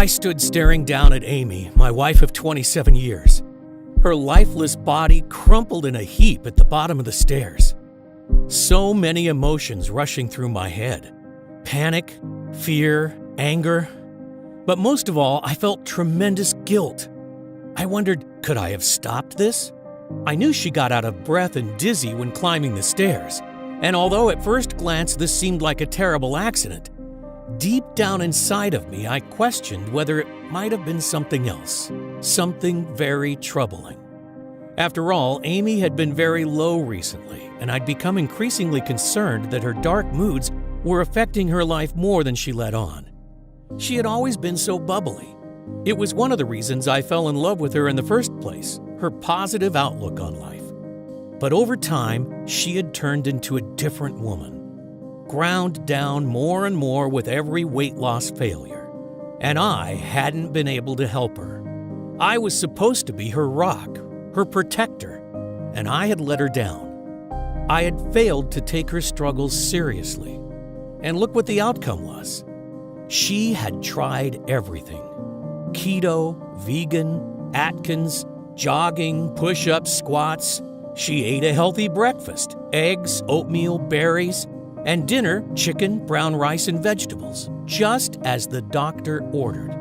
I stood staring down at Amy, my wife of 27 years. Her lifeless body crumpled in a heap at the bottom of the stairs. So many emotions rushing through my head. Panic, fear, anger. But most of all, I felt tremendous guilt. I wondered, could I have stopped this? I knew she got out of breath and dizzy when climbing the stairs. And although at first glance this seemed like a terrible accident, deep down inside of me I questioned whether it might have been something else, something very troubling. After all, Amy had been very low recently, and I'd become increasingly concerned that her dark moods were affecting her life more than she let on. She had always been so bubbly. It was one of the reasons I fell in love with her in the first place, her positive outlook on life. But over time, she had turned into a different woman, ground down more and more with every weight loss failure. And I hadn't been able to help her. I was supposed to be her rock, her protector, and I had let her down. I had failed to take her struggles seriously. And look what the outcome was. She had tried everything. Keto, vegan, Atkins, jogging, push-ups, squats. She ate a healthy breakfast, eggs, oatmeal, berries, and dinner, chicken, brown rice, and vegetables, just as the doctor ordered.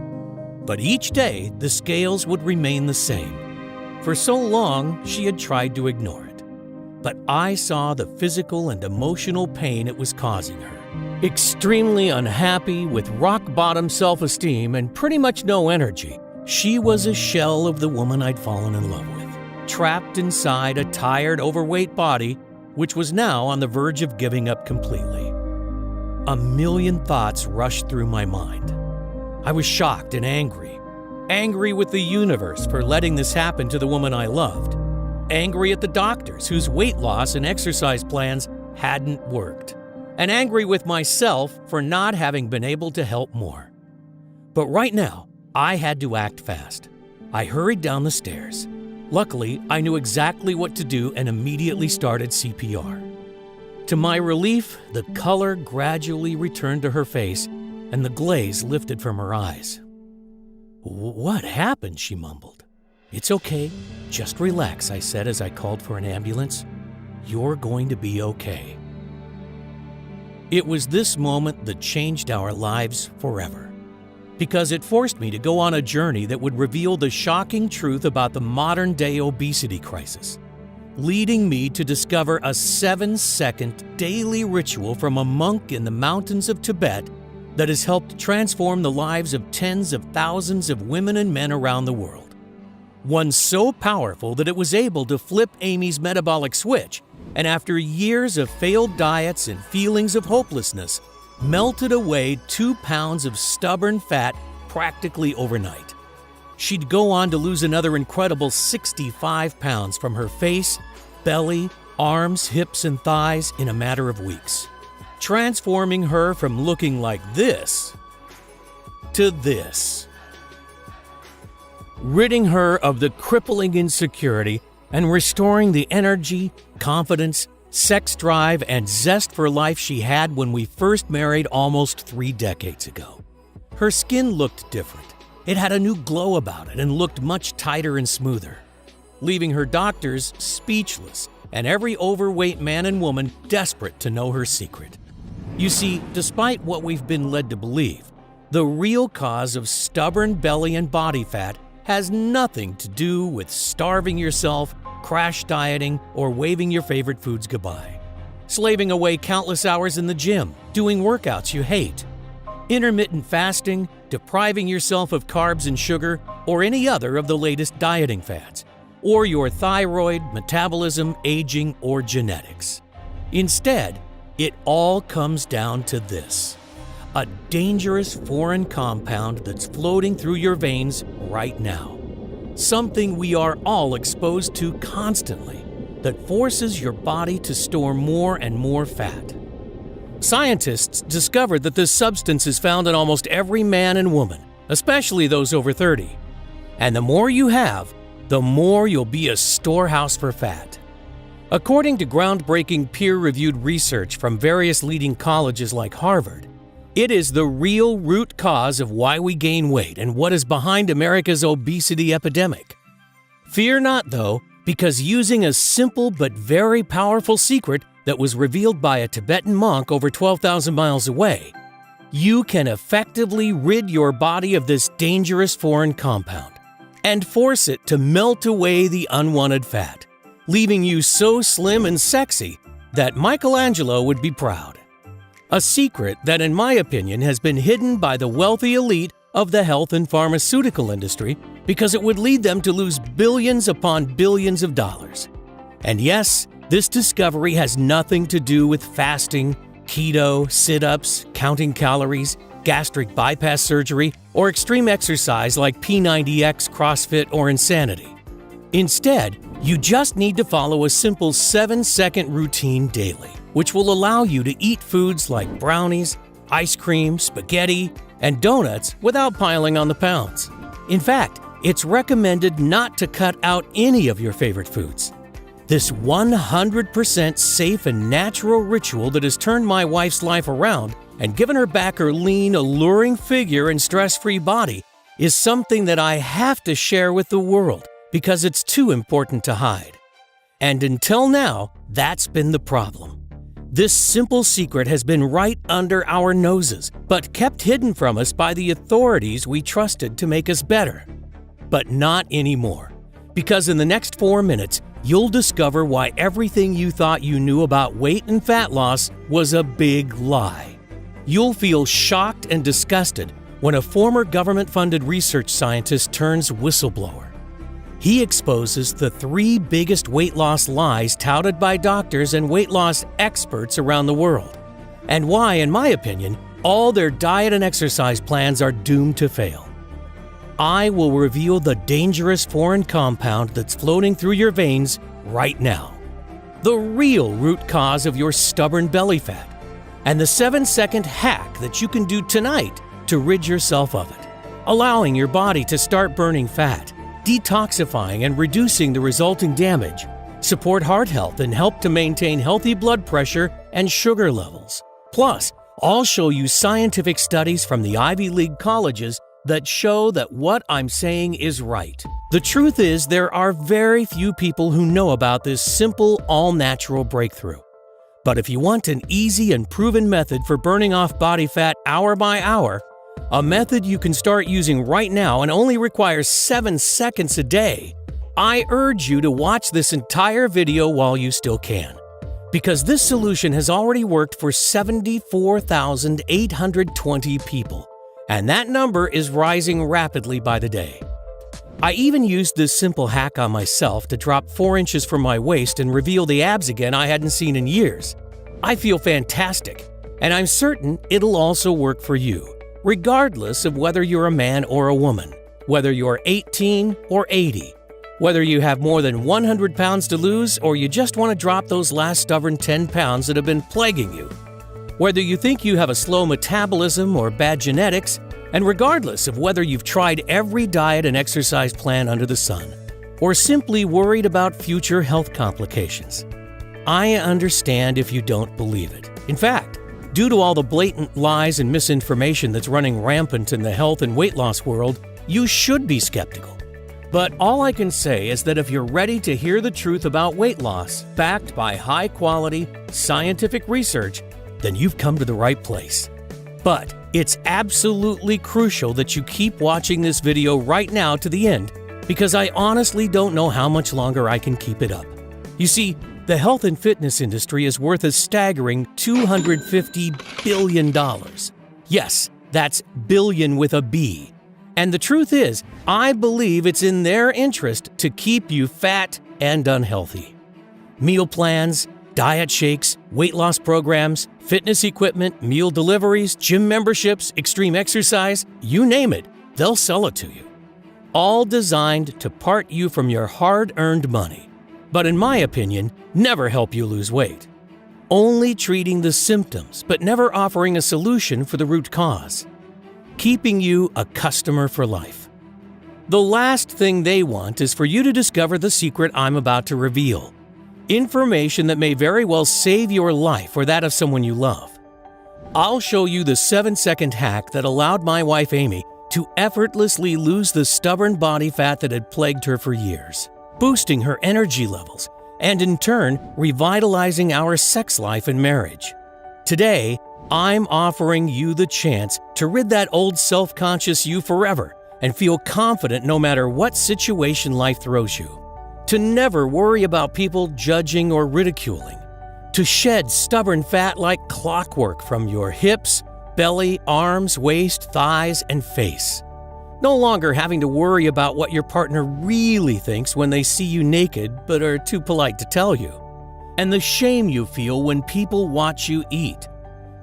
But each day, the scales would remain the same. For so long, she had tried to ignore it. But I saw the physical and emotional pain it was causing her. Extremely unhappy, with rock-bottom self-esteem and pretty much no energy, she was a shell of the woman I'd fallen in love with, trapped inside a tired, overweight body, which was now on the verge of giving up completely. A million thoughts rushed through my mind. I was shocked and angry. Angry with the universe for letting this happen to the woman I loved. Angry at the doctors whose weight loss and exercise plans hadn't worked. And angry with myself for not having been able to help more. But right now, I had to act fast. I hurried down the stairs. Luckily, I knew exactly what to do and immediately started CPR. To my relief, the color gradually returned to her face and the glaze lifted from her eyes. "What happened?" she mumbled. "It's okay. Just relax," I said as I called for an ambulance. "You're going to be okay." It was this moment that changed our lives forever, because it forced me to go on a journey that would reveal the shocking truth about the modern-day obesity crisis, leading me to discover a 7-second daily ritual from a monk in the mountains of Tibet that has helped transform the lives of tens of thousands of women and men around the world. One so powerful that it was able to flip Amy's metabolic switch, and after years of failed diets and feelings of hopelessness, melted away 2 pounds of stubborn fat practically overnight. She'd go on to lose another incredible 65 pounds from her face, belly, arms, hips, and thighs in a matter of weeks, transforming her from looking like this to this, ridding her of the crippling insecurity and restoring the energy, confidence, sex drive, and zest for life she had when we first married almost 3 decades ago. Her skin looked different. It had a new glow about it and looked much tighter and smoother, leaving her doctors speechless and every overweight man and woman desperate to know her secret. You see, despite what we've been led to believe, the real cause of stubborn belly and body fat has nothing to do with starving yourself, crash dieting, or waving your favorite foods goodbye, slaving away countless hours in the gym, doing workouts you hate, intermittent fasting, depriving yourself of carbs and sugar, or any other of the latest dieting fads, or your thyroid, metabolism, aging, or genetics. Instead, it all comes down to this: a dangerous foreign compound that's floating through your veins right now. Something we are all exposed to constantly that forces your body to store more and more fat. Scientists discovered that this substance is found in almost every man and woman, especially those over 30. And the more you have, the more you'll be a storehouse for fat. According to groundbreaking peer-reviewed research from various leading colleges like Harvard, It is the real root cause of why we gain weight and what is behind America's obesity epidemic. Fear not, though, because using a simple but very powerful secret that was revealed by a Tibetan monk over 12,000 miles away, you can effectively rid your body of this dangerous foreign compound and force it to melt away the unwanted fat, leaving you so slim and sexy that Michelangelo would be proud. A secret that, in my opinion, has been hidden by the wealthy elite of the health and pharmaceutical industry because it would lead them to lose billions upon billions of dollars. And yes, this discovery has nothing to do with fasting, keto, sit-ups, counting calories, gastric bypass surgery, or extreme exercise like P90X, CrossFit, or insanity. Instead, you just need to follow a simple 7-second routine daily, which will allow you to eat foods like brownies, ice cream, spaghetti, and donuts without piling on the pounds. In fact, it's recommended not to cut out any of your favorite foods. This 100% safe and natural ritual that has turned my wife's life around and given her back her lean, alluring figure and stress-free body is something that I have to share with the world because it's too important to hide. And until now, that's been the problem. This simple secret has been right under our noses, but kept hidden from us by the authorities we trusted to make us better. But not anymore, because in the next 4 minutes, you'll discover why everything you thought you knew about weight and fat loss was a big lie. You'll feel shocked and disgusted when a former government-funded research scientist turns whistleblower. He exposes the 3 biggest weight loss lies touted by doctors and weight loss experts around the world, and why, in my opinion, all their diet and exercise plans are doomed to fail. I will reveal the dangerous foreign compound that's floating through your veins right now, the real root cause of your stubborn belly fat, and the 7-second hack that you can do tonight to rid yourself of it, allowing your body to start burning fat, detoxifying and reducing the resulting damage, support heart health, and help to maintain healthy blood pressure and sugar levels. Plus, I'll show you scientific studies from the Ivy League colleges that show that what I'm saying is right. The truth is, there are very few people who know about this simple, all-natural breakthrough. But if you want an easy and proven method for burning off body fat hour by hour, a method you can start using right now and only requires 7 seconds a day, I urge you to watch this entire video while you still can. Because this solution has already worked for 74,820 people, and that number is rising rapidly by the day. I even used this simple hack on myself to drop 4 inches from my waist and reveal the abs again I hadn't seen in years. I feel fantastic, and I'm certain it'll also work for you, regardless of whether you're a man or a woman, whether you're 18 or 80, whether you have more than 100 pounds to lose or you just want to drop those last stubborn 10 pounds that have been plaguing you, whether you think you have a slow metabolism or bad genetics, and regardless of whether you've tried every diet and exercise plan under the sun, or simply worried about future health complications. I understand if you don't believe it. In fact, due to all the blatant lies and misinformation that's running rampant in the health and weight loss world, you should be skeptical. But all I can say is that if you're ready to hear the truth about weight loss, backed by high-quality, scientific research, then you've come to the right place. But it's absolutely crucial that you keep watching this video right now to the end, because I honestly don't know how much longer I can keep it up. You see, the health and fitness industry is worth a staggering $250 billion. Yes, that's billion with a B. And the truth is, I believe it's in their interest to keep you fat and unhealthy. Meal plans, diet shakes, weight loss programs, fitness equipment, meal deliveries, gym memberships, extreme exercise, you name it, they'll sell it to you. All designed to part you from your hard-earned money. But in my opinion, never help you lose weight. Only treating the symptoms, but never offering a solution for the root cause. Keeping you a customer for life. The last thing they want is for you to discover the secret I'm about to reveal. Information that may very well save your life or that of someone you love. I'll show you the 7-second hack that allowed my wife Amy to effortlessly lose the stubborn body fat that had plagued her for years, boosting her energy levels, and in turn, revitalizing our sex life and marriage. Today, I'm offering you the chance to rid that old self-conscious you forever and feel confident no matter what situation life throws you. To never worry about people judging or ridiculing. To shed stubborn fat like clockwork from your hips, belly, arms, waist, thighs, and face. No longer having to worry about what your partner really thinks when they see you naked but are too polite to tell you. And the shame you feel when people watch you eat.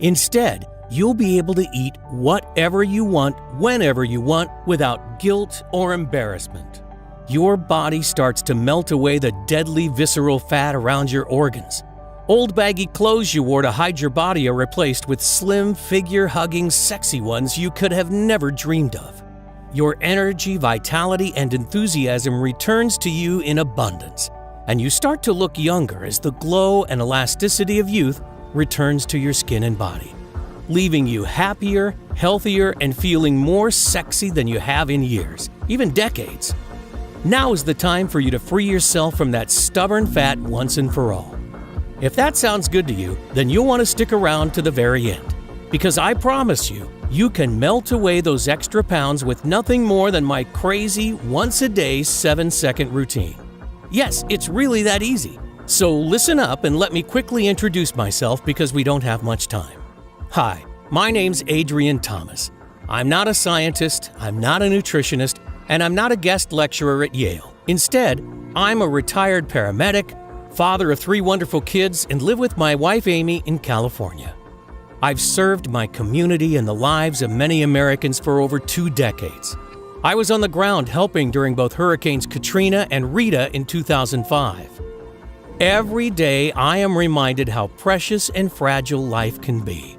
Instead, you'll be able to eat whatever you want, whenever you want, without guilt or embarrassment. Your body starts to melt away the deadly visceral fat around your organs. Old baggy clothes you wore to hide your body are replaced with slim, figure-hugging, sexy ones you could have never dreamed of. Your energy, vitality, and enthusiasm returns to you in abundance, and you start to look younger as the glow and elasticity of youth returns to your skin and body, leaving you happier, healthier, and feeling more sexy than you have in years, even decades. Now is the time for you to free yourself from that stubborn fat once and for all. If that sounds good to you, then you'll want to stick around to the very end, because I promise you, you can melt away those extra pounds with nothing more than my crazy, once-a-day 7-second routine. Yes, it's really that easy. So listen up and let me quickly introduce myself because we don't have much time. Hi, my name's Adrian Thomas. I'm not a scientist, I'm not a nutritionist, and I'm not a guest lecturer at Yale. Instead, I'm a retired paramedic, father of 3 wonderful kids, and live with my wife Amy in California. I've served my community and the lives of many Americans for over 2 decades. I was on the ground helping during both Hurricanes Katrina and Rita in 2005. Every day, I am reminded how precious and fragile life can be.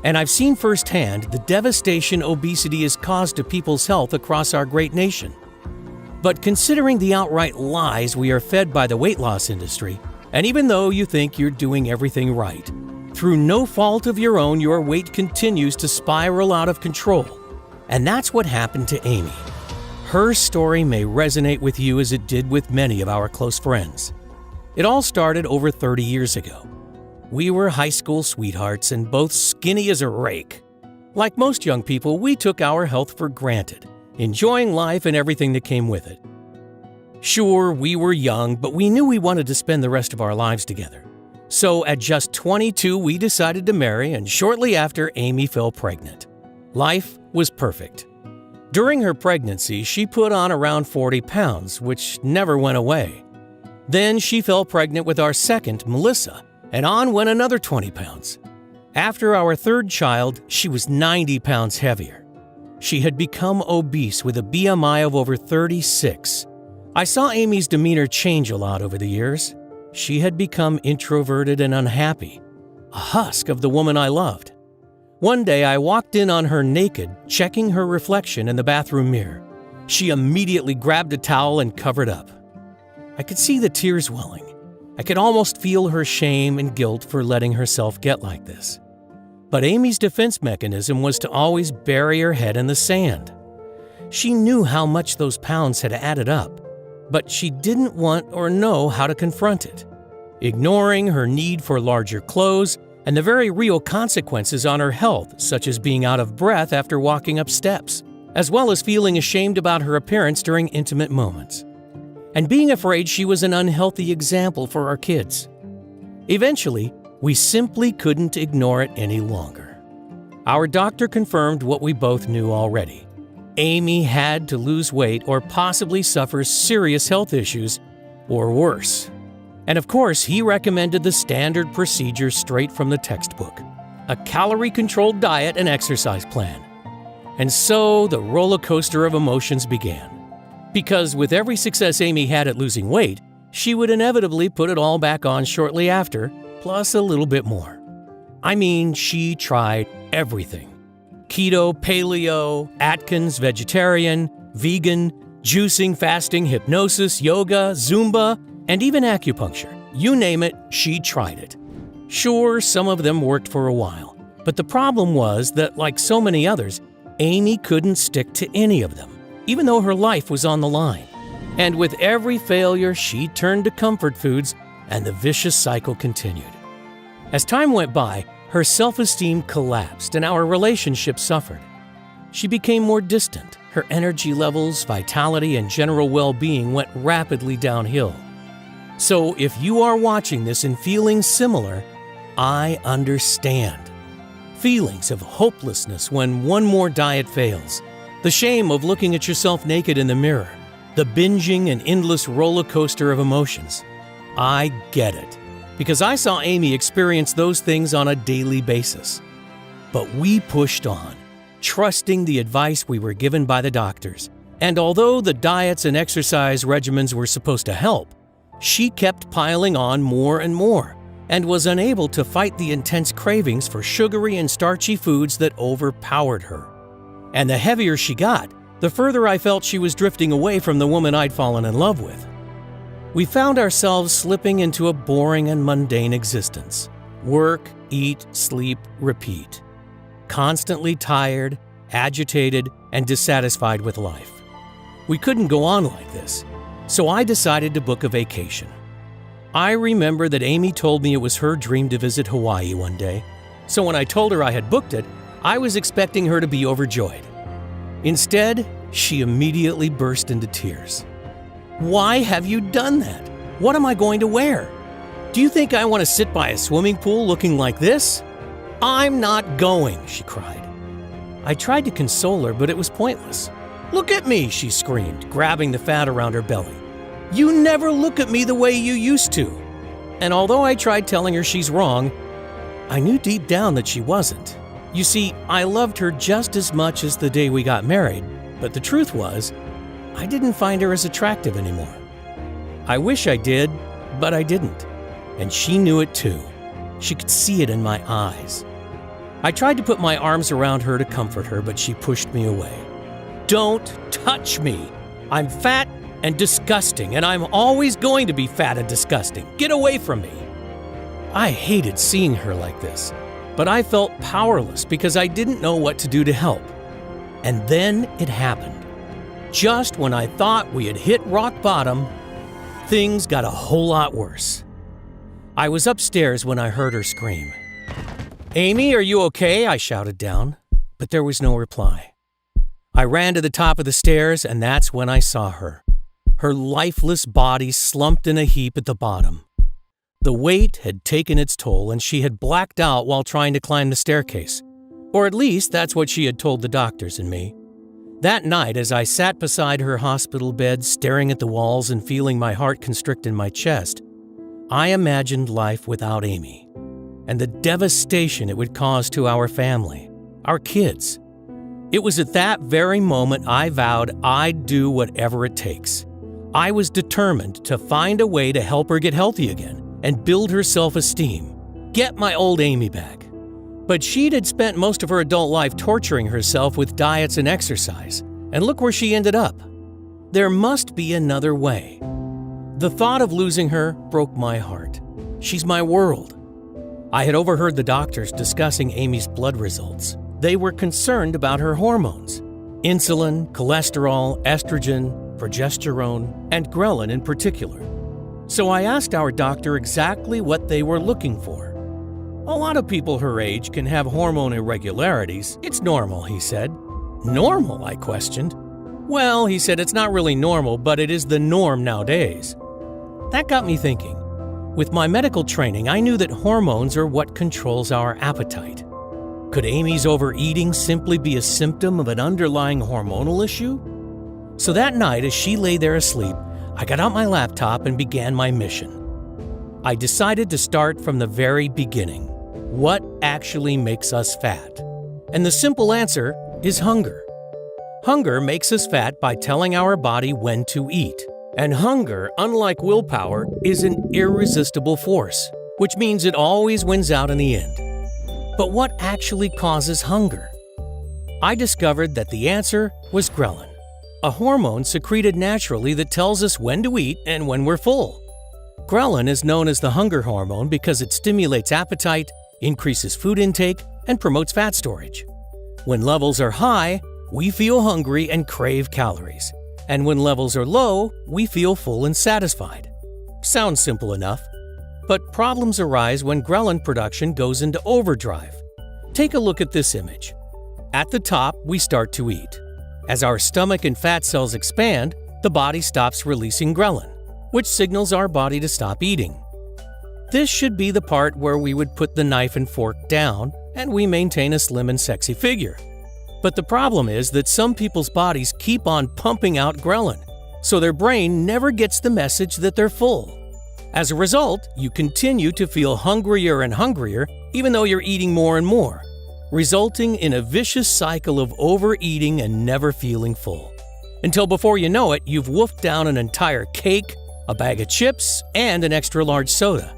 And I've seen firsthand the devastation obesity has caused to people's health across our great nation. But considering the outright lies we are fed by the weight loss industry, and even though you think you're doing everything right, through no fault of your own, your weight continues to spiral out of control. And that's what happened to Amy. Her story may resonate with you as it did with many of our close friends. It all started over 30 years ago. We were high school sweethearts and both skinny as a rake. Like most young people, we took our health for granted, enjoying life and everything that came with it. Sure, we were young, but we knew we wanted to spend the rest of our lives together. So at just 22, we decided to marry, and shortly after, Amy fell pregnant. Life was perfect. During her pregnancy, she put on around 40 pounds, which never went away. Then she fell pregnant with our second, Melissa, and on went another 20 pounds. After our third child, she was 90 pounds heavier. She had become obese with a BMI of over 36. I saw Amy's demeanor change a lot over the years. She had become introverted and unhappy, a husk of the woman I loved. One day I walked in on her naked, checking her reflection in the bathroom mirror. She immediately grabbed a towel and covered up. I could see the tears welling. I could almost feel her shame and guilt for letting herself get like this. But Amy's defense mechanism was to always bury her head in the sand. She knew how much those pounds had added up, but she didn't want or know how to confront it, ignoring her need for larger clothes and the very real consequences on her health, such as being out of breath after walking up steps, as well as feeling ashamed about her appearance during intimate moments, and being afraid she was an unhealthy example for our kids. Eventually, we simply couldn't ignore it any longer. Our doctor confirmed what we both knew already. Amy had to lose weight or possibly suffer serious health issues, or worse. And of course, he recommended the standard procedure straight from the textbook, a calorie-controlled diet and exercise plan. And so the roller coaster of emotions began. Because with every success Amy had at losing weight, she would inevitably put it all back on shortly after, plus a little bit more. I mean, she tried everything. Keto, paleo, Atkins, vegetarian, vegan, juicing, fasting, hypnosis, yoga, Zumba, and even acupuncture. You name it, she tried it. Sure, some of them worked for a while, But the problem was that, like so many others, Amy couldn't stick to any of them, even though her life was on the line. And with every failure, she turned to comfort foods, and the vicious cycle continued. As time went by, her self-esteem collapsed and our relationship suffered. She became more distant. Her energy levels, vitality, and general well-being went rapidly downhill. So if you are watching this and feeling similar, I understand. Feelings of hopelessness when one more diet fails, the shame of looking at yourself naked in the mirror, the binging and endless roller coaster of emotions. I get it, because I saw Amy experience those things on a daily basis. But we pushed on, trusting the advice we were given by the doctors. And although the diets and exercise regimens were supposed to help, she kept piling on more and more and was unable to fight the intense cravings for sugary and starchy foods that overpowered her. And the heavier she got, the further I felt she was drifting away from the woman I'd fallen in love with. We found ourselves slipping into a boring and mundane existence. Work, eat, sleep, repeat. Constantly tired, agitated, and dissatisfied with life. We couldn't go on like this, so I decided to book a vacation. I remember that Amy told me it was her dream to visit Hawaii one day, so when I told her I had booked it, I was expecting her to be overjoyed. Instead, she immediately burst into tears. "Why have you done that? What am I going to wear? Do you think I want to sit by a swimming pool looking like this? I'm not going," she cried. I tried to console her, but it was pointless. "Look at me," she screamed, grabbing the fat around her belly. "You never look at me the way you used to." And although I tried telling her she's wrong, I knew deep down that she wasn't. You see, I loved her just as much as the day we got married, but the truth was, I didn't find her as attractive anymore. I wish I did, but I didn't. And she knew it too. She could see it in my eyes. I tried to put my arms around her to comfort her, but she pushed me away. "Don't touch me. I'm fat and disgusting, and I'm always going to be fat and disgusting. Get away from me." I hated seeing her like this, but I felt powerless because I didn't know what to do to help. And then it happened. Just when I thought we had hit rock bottom, things got a whole lot worse. I was upstairs when I heard her scream. "Amy, are you okay?" I shouted down, but there was no reply. I ran to the top of the stairs, and that's when I saw her. Her lifeless body slumped in a heap at the bottom. The weight had taken its toll, and she had blacked out while trying to climb the staircase. Or at least that's what she had told the doctors and me. That night, as I sat beside her hospital bed, staring at the walls and feeling my heart constrict in my chest, I imagined life without Amy, and the devastation it would cause to our family, our kids. It was at that very moment I vowed I'd do whatever it takes. I was determined to find a way to help her get healthy again and build her self-esteem, get my old Amy back. But she'd had spent most of her adult life torturing herself with diets and exercise, and look where she ended up. There must be another way. The thought of losing her broke my heart. She's my world. I had overheard the doctors discussing Amy's blood results. They were concerned about her hormones: insulin, cholesterol, estrogen, progesterone, and ghrelin in particular. So I asked our doctor exactly what they were looking for. "A lot of people her age can have hormone irregularities. It's normal," he said. "Normal?" I questioned. "Well," he said, "it's not really normal, but it is the norm nowadays." That got me thinking. With my medical training, I knew that hormones are what controls our appetite. Could Amy's overeating simply be a symptom of an underlying hormonal issue? So that night, as she lay there asleep, I got out my laptop and began my mission. I decided to start from the very beginning. What actually makes us fat? And the simple answer is hunger. Hunger makes us fat by telling our body when to eat. And hunger, unlike willpower, is an irresistible force, which means it always wins out in the end. But what actually causes hunger? I discovered that the answer was ghrelin, a hormone secreted naturally that tells us when to eat and when we're full. Ghrelin is known as the hunger hormone because it stimulates appetite, increases food intake, and promotes fat storage. When levels are high, we feel hungry and crave calories. And when levels are low, we feel full and satisfied. Sounds simple enough. But problems arise when ghrelin production goes into overdrive. Take a look at this image. At the top, we start to eat. As our stomach and fat cells expand, the body stops releasing ghrelin, which signals our body to stop eating. This should be the part where we would put the knife and fork down and we maintain a slim and sexy figure. But the problem is that some people's bodies keep on pumping out ghrelin, so their brain never gets the message that they're full. As a result, you continue to feel hungrier and hungrier even though you're eating more and more, resulting in a vicious cycle of overeating and never feeling full. Until before you know it, you've wolfed down an entire cake, a bag of chips, and an extra large soda.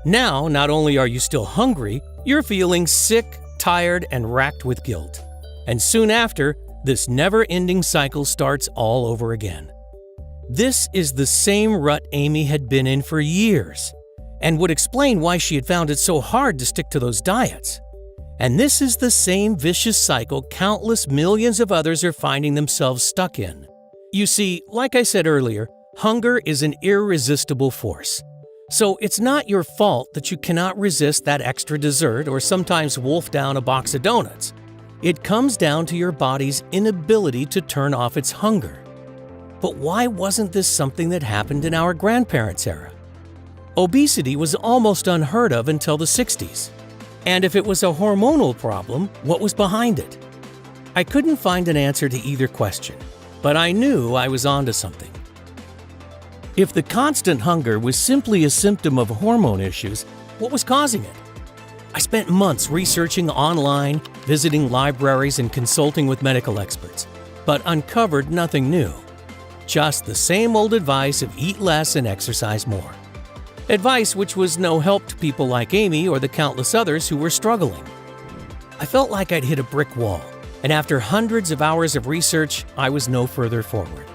Now, not only are you still hungry, you're feeling sick, tired, and racked with guilt. And soon after, this never-ending cycle starts all over again. This is the same rut Amy had been in for years, and would explain why she had found it so hard to stick to those diets. And this is the same vicious cycle countless millions of others are finding themselves stuck in. You see, like I said earlier, hunger is an irresistible force. So it's not your fault that you cannot resist that extra dessert or sometimes wolf down a box of donuts. It comes down to your body's inability to turn off its hunger. But why wasn't this something that happened in our grandparents' era? Obesity was almost unheard of until the 60s. And if it was a hormonal problem, what was behind it? I couldn't find an answer to either question, but I knew I was onto something. If the constant hunger was simply a symptom of hormone issues, what was causing it? I spent months researching online, visiting libraries, and consulting with medical experts, but uncovered nothing new. Just the same old advice of eat less and exercise more. Advice which was no help to people like Amy or the countless others who were struggling. I felt like I'd hit a brick wall, and after hundreds of hours of research, I was no further forward.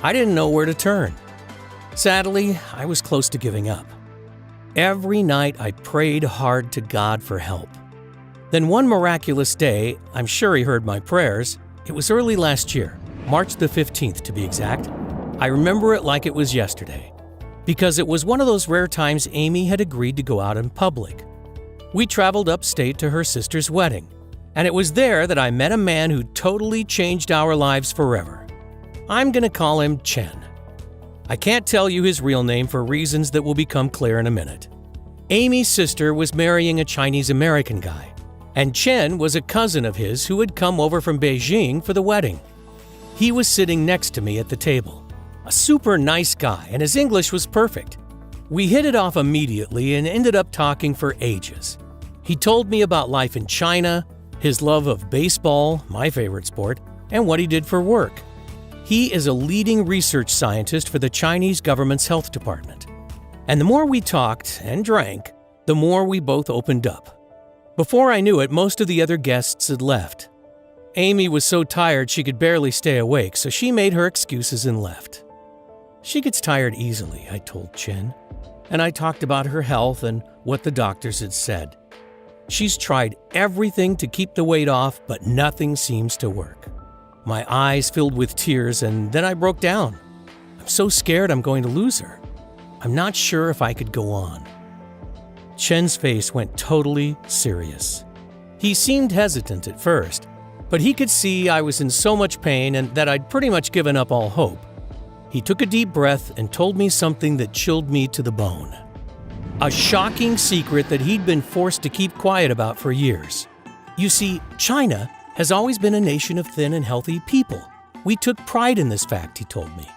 I didn't know where to turn. Sadly, I was close to giving up. Every night I prayed hard to God for help. Then one miraculous day, I'm sure He heard my prayers. It was early last year, March the 15th to be exact. I remember it like it was yesterday, because it was one of those rare times Amy had agreed to go out in public. We traveled upstate to her sister's wedding, and it was there that I met a man who totally changed our lives forever. I'm going to call him Chen. I can't tell you his real name for reasons that will become clear in a minute. Amy's sister was marrying a Chinese-American guy, and Chen was a cousin of his who had come over from Beijing for the wedding. He was sitting next to me at the table. A super nice guy, and his English was perfect. We hit it off immediately and ended up talking for ages. He told me about life in China, his love of baseball, my favorite sport, and what he did for work. He is a leading research scientist for the Chinese government's health department. And the more we talked and drank, the more we both opened up. Before I knew it, most of the other guests had left. Amy was so tired she could barely stay awake, so she made her excuses and left. She gets tired easily, I told Chen, and I talked about her health and what the doctors had said. She's tried everything to keep the weight off, but nothing seems to work. My eyes filled with tears, and then I broke down. I'm so scared I'm going to lose her. I'm not sure if I could go on. Chen's face went totally serious. He seemed hesitant at first, but he could see I was in so much pain and that I'd pretty much given up all hope. He took a deep breath and told me something that chilled me to the bone. A shocking secret that he'd been forced to keep quiet about for years. You see, China has always been a nation of thin and healthy people. We took pride in this fact, he told me.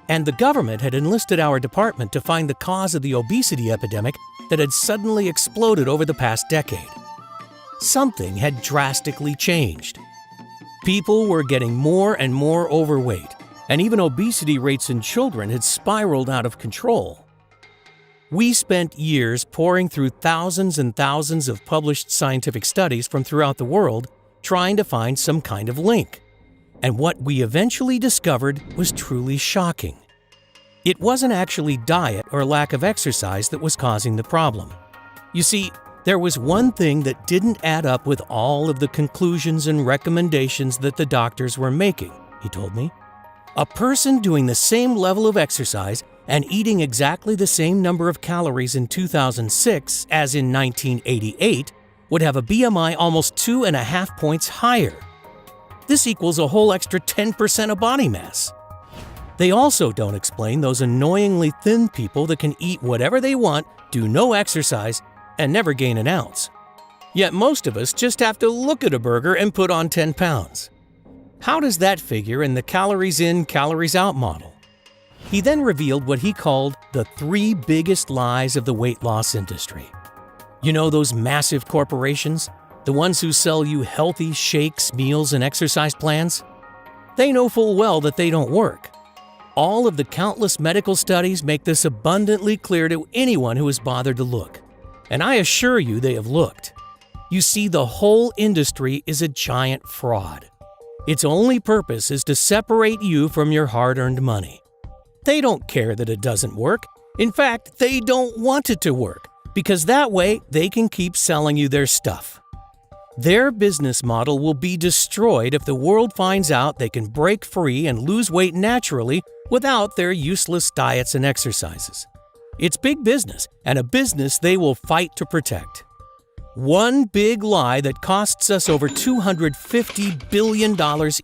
And the government had enlisted our department to find the cause of the obesity epidemic that had suddenly exploded over the past decade. Something had drastically changed. People were getting more and more overweight, and even obesity rates in children had spiraled out of control. We spent years poring through thousands and thousands of published scientific studies from throughout the world trying to find some kind of link. And what we eventually discovered was truly shocking. It wasn't actually diet or lack of exercise that was causing the problem. You see, There was one thing that didn't add up with all of the conclusions and recommendations that the doctors were making, he told me. A person doing the same level of exercise and eating exactly the same number of calories in 2006 as in 1988 would have a BMI almost 2.5 points higher. This equals a whole extra 10% of body mass. They also don't explain those annoyingly thin people that can eat whatever they want, do no exercise, and never gain an ounce. Yet most of us just have to look at a burger and put on 10 pounds. How does that figure in the calories in, calories out model? He then revealed what he called the 3 biggest lies of the weight loss industry. You know those massive corporations? The ones who sell you healthy shakes, meals, and exercise plans? They know full well that they don't work. All of the countless medical studies make this abundantly clear to anyone who has bothered to look. And I assure you they have looked. You see, the whole industry is a giant fraud. Its only purpose is to separate you from your hard-earned money. They don't care that it doesn't work. In fact, they don't want it to work, because that way they can keep selling you their stuff. Their business model will be destroyed if the world finds out they can break free and lose weight naturally without their useless diets and exercises. It's big business, and a business they will fight to protect. One big lie that costs us over $250 billion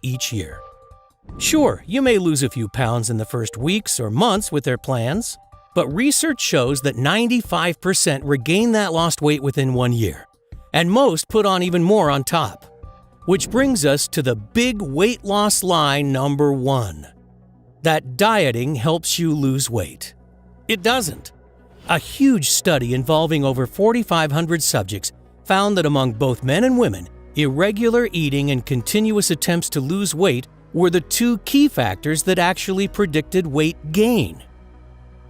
each year. Sure, you may lose a few pounds in the first weeks or months with their plans, but research shows that 95% regain that lost weight within 1 year, and most put on even more on top. Which brings us to the big weight loss lie number 1, that dieting helps you lose weight. It doesn't. A huge study involving over 4,500 subjects found that among both men and women, irregular eating and continuous attempts to lose weight were the 2 key factors that actually predicted weight gain.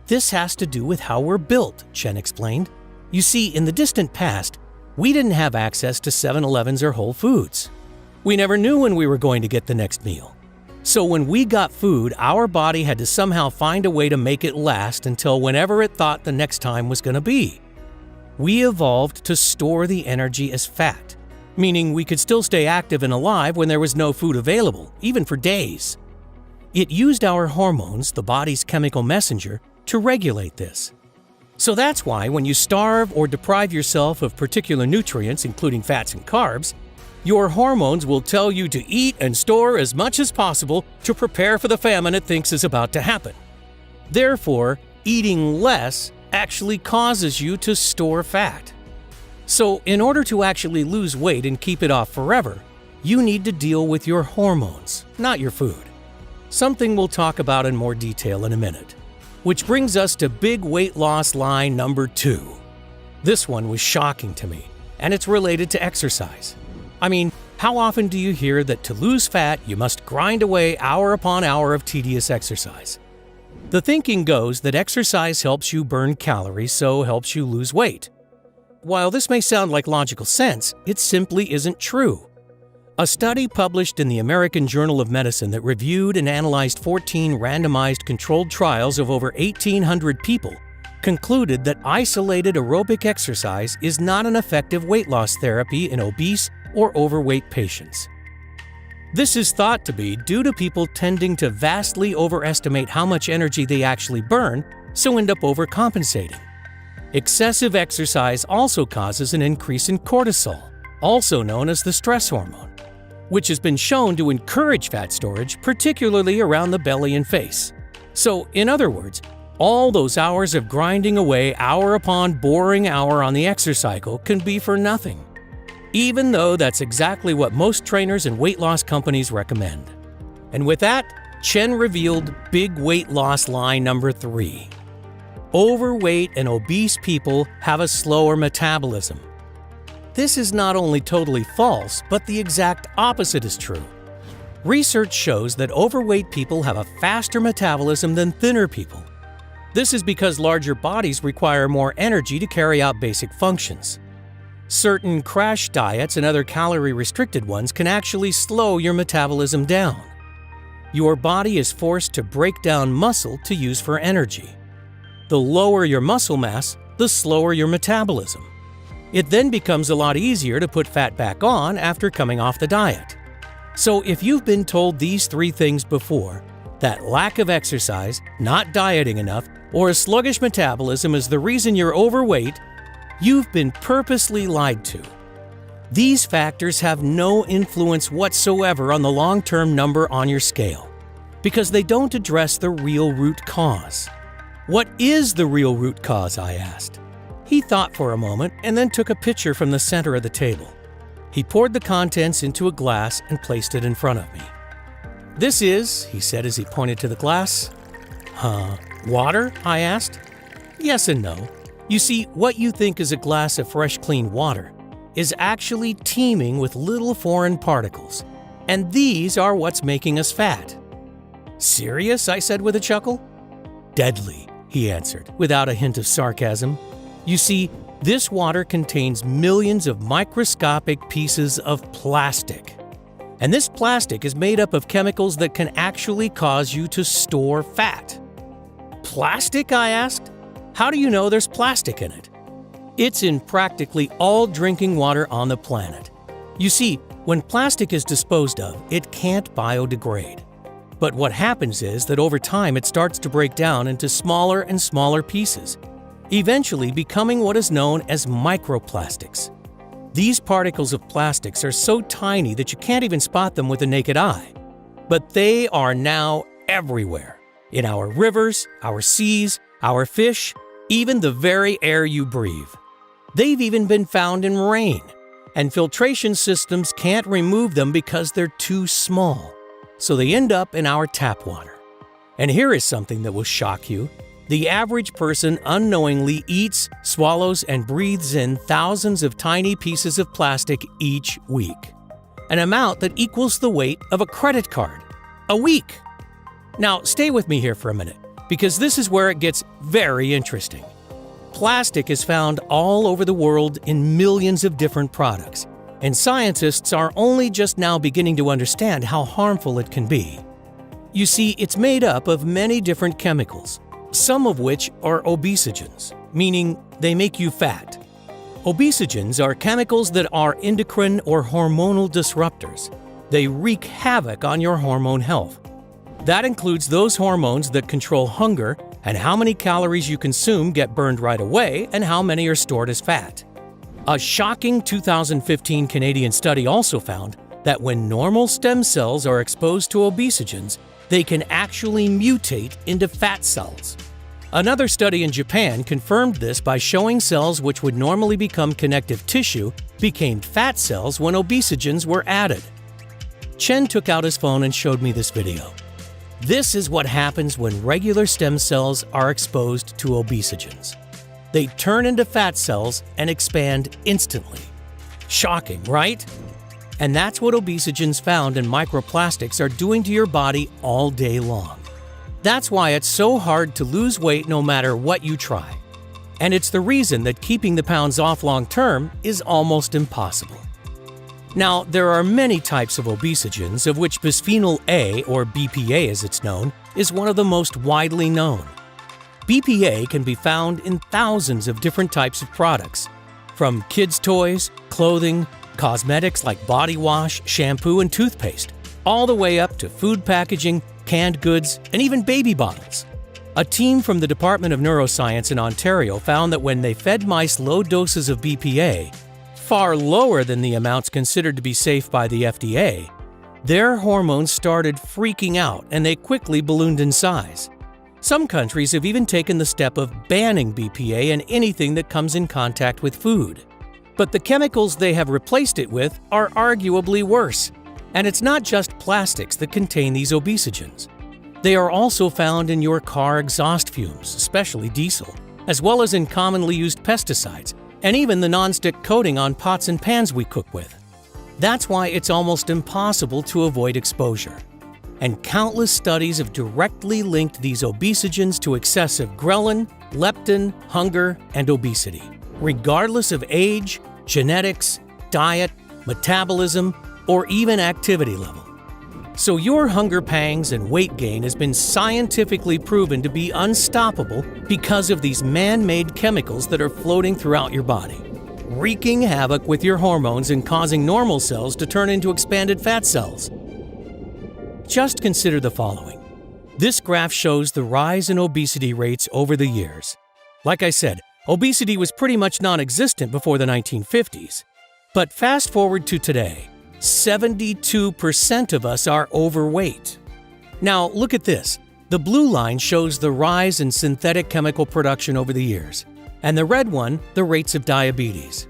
This has to do with how we're built, Chen explained. You see, in the distant past, we didn't have access to 7-Elevens or Whole Foods. We never knew when we were going to get the next meal. So when we got food, our body had to somehow find a way to make it last until whenever it thought the next time was going to be. We evolved to store the energy as fat, meaning we could still stay active and alive when there was no food available, even for days. It used our hormones, the body's chemical messenger, to regulate this. So that's why when you starve or deprive yourself of particular nutrients, including fats and carbs, your hormones will tell you to eat and store as much as possible to prepare for the famine it thinks is about to happen. Therefore, eating less actually causes you to store fat. So, in order to actually lose weight and keep it off forever, you need to deal with your hormones, not your food. Something we'll talk about in more detail in a minute. Which brings us to big weight loss lie number 2. This one was shocking to me, and it's related to exercise. I mean, how often do you hear that to lose fat, you must grind away hour upon hour of tedious exercise? The thinking goes that exercise helps you burn calories, so helps you lose weight. While this may sound like logical sense, it simply isn't true. A study published in the American Journal of Medicine that reviewed and analyzed 14 randomized controlled trials of over 1,800 people concluded that isolated aerobic exercise is not an effective weight loss therapy in obese or overweight patients. This is thought to be due to people tending to vastly overestimate how much energy they actually burn, so end up overcompensating. Excessive exercise also causes an increase in cortisol, also known as the stress hormone, which has been shown to encourage fat storage, particularly around the belly and face. So, in other words, all those hours of grinding away hour upon boring hour on the exercise cycle can be for nothing, even though that's exactly what most trainers and weight loss companies recommend. And with that, Chen revealed big weight loss lie number 3. Overweight and obese people have a slower metabolism. This is not only totally false, but the exact opposite is true. Research shows that overweight people have a faster metabolism than thinner people. This is because larger bodies require more energy to carry out basic functions. Certain crash diets and other calorie-restricted ones can actually slow your metabolism down. Your body is forced to break down muscle to use for energy. The lower your muscle mass, the slower your metabolism. It then becomes a lot easier to put fat back on after coming off the diet. So if you've been told these 3 things before, that lack of exercise, not dieting enough, or a sluggish metabolism is the reason you're overweight, you've been purposely lied to. These factors have no influence whatsoever on the long-term number on your scale, because they don't address the real root cause. What is the real root cause, I asked. He thought for a moment and then took a pitcher from the center of the table. He poured the contents into a glass and placed it in front of me. "This is," he said as he pointed to the glass. Water?" I asked. "Yes and no. You see, what you think is a glass of fresh, clean water is actually teeming with little foreign particles, and these are what's making us fat." "Serious?" I said with a chuckle. "Deadly," he answered, without a hint of sarcasm. "You see, this water contains millions of microscopic pieces of plastic. And this plastic is made up of chemicals that can actually cause you to store fat." "Plastic?" I asked. "How do you know there's plastic in it?" "It's in practically all drinking water on the planet. You see, when plastic is disposed of, it can't biodegrade. But what happens is that over time it starts to break down into smaller and smaller pieces, eventually becoming what is known as microplastics. These particles of plastics are so tiny that you can't even spot them with the naked eye. But they are now everywhere, in our rivers, our seas, our fish, even the very air you breathe. They've even been found in rain, and filtration systems can't remove them because they're too small, so they end up in our tap water. And here is something that will shock you. The average person unknowingly eats, swallows, and breathes in thousands of tiny pieces of plastic each week, an amount that equals the weight of a credit card. A week! Now, stay with me here for a minute, because this is where it gets very interesting. Plastic is found all over the world in millions of different products, and scientists are only just now beginning to understand how harmful it can be. You see, it's made up of many different chemicals, some of which are obesogens, meaning they make you fat. Obesogens are chemicals that are endocrine or hormonal disruptors. They wreak havoc on your hormone health. That includes those hormones that control hunger and how many calories you consume get burned right away and how many are stored as fat. A shocking 2015 Canadian study also found that when normal stem cells are exposed to obesogens, they can actually mutate into fat cells. Another study in Japan confirmed this by showing cells which would normally become connective tissue became fat cells when obesogens were added. Chen took out his phone and showed me this video. This is what happens when regular stem cells are exposed to obesogens. They turn into fat cells and expand instantly. Shocking, right? And that's what obesogens found in microplastics are doing to your body all day long. That's why it's so hard to lose weight no matter what you try. And it's the reason that keeping the pounds off long term is almost impossible. Now, there are many types of obesogens, of which bisphenol A, or BPA as it's known, is one of the most widely known. BPA can be found in thousands of different types of products, from kids' toys, clothing, cosmetics like body wash, shampoo, and toothpaste, all the way up to food packaging, canned goods, and even baby bottles. A team from the Department of Neuroscience in Ontario found that when they fed mice low doses of BPA, far lower than the amounts considered to be safe by the FDA, their hormones started freaking out and they quickly ballooned in size. Some countries have even taken the step of banning BPA in anything that comes in contact with food. But the chemicals they have replaced it with are arguably worse. And it's not just plastics that contain these obesogens. They are also found in your car exhaust fumes, especially diesel, as well as in commonly used pesticides, and even the nonstick coating on pots and pans we cook with. That's why it's almost impossible to avoid exposure. And countless studies have directly linked these obesogens to excessive ghrelin, leptin, hunger, and obesity, regardless of age, genetics, diet, metabolism, or even activity level. So your hunger pangs and weight gain has been scientifically proven to be unstoppable because of these man-made chemicals that are floating throughout your body. wreaking havoc with your hormones and causing normal cells to turn into expanded fat cells. Just consider the following. This graph shows the rise in obesity rates over the years. Like I said, obesity was pretty much non-existent before the 1950s. But fast forward to today, 72% of us are overweight. Now, look at this. The blue line shows the rise in synthetic chemical production over the years, and the red one, the rates of diabetes.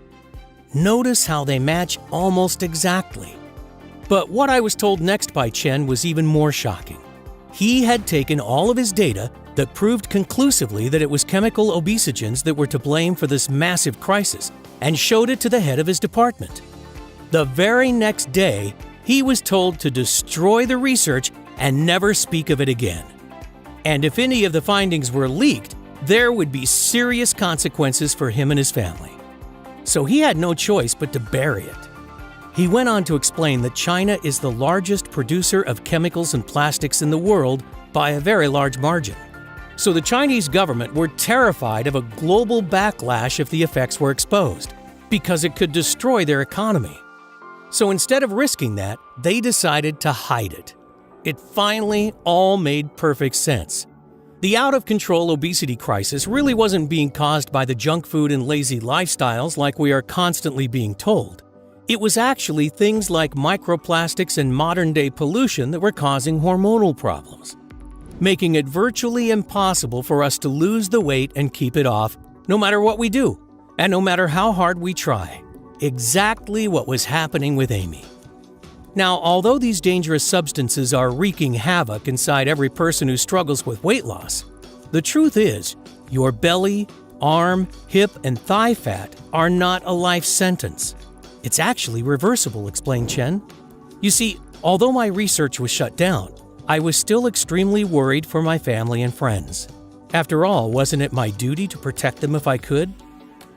Notice how they match almost exactly. But what I was told next by Chen was even more shocking. He had taken all of his data that proved conclusively that it was chemical obesogens that were to blame for this massive crisis and showed it to the head of his department. The very next day, he was told to destroy the research and never speak of it again. And if any of the findings were leaked, there would be serious consequences for him and his family. So he had no choice but to bury it. He went on to explain that China is the largest producer of chemicals and plastics in the world by a very large margin. So the Chinese government were terrified of a global backlash if the effects were exposed, because it could destroy their economy. So instead of risking that, they decided to hide it. It finally all made perfect sense. The out-of-control obesity crisis really wasn't being caused by the junk food and lazy lifestyles like we are constantly being told. It was actually things like microplastics and modern-day pollution that were causing hormonal problems, making it virtually impossible for us to lose the weight and keep it off, no matter what we do, and no matter how hard we try. Exactly what was happening with Amy. Now, although these dangerous substances are wreaking havoc inside every person who struggles with weight loss, the truth is, your belly, arm, hip, and thigh fat are not a life sentence. It's actually reversible, explained Chen. You see, although my research was shut down, I was still extremely worried for my family and friends. After all, wasn't it my duty to protect them if I could?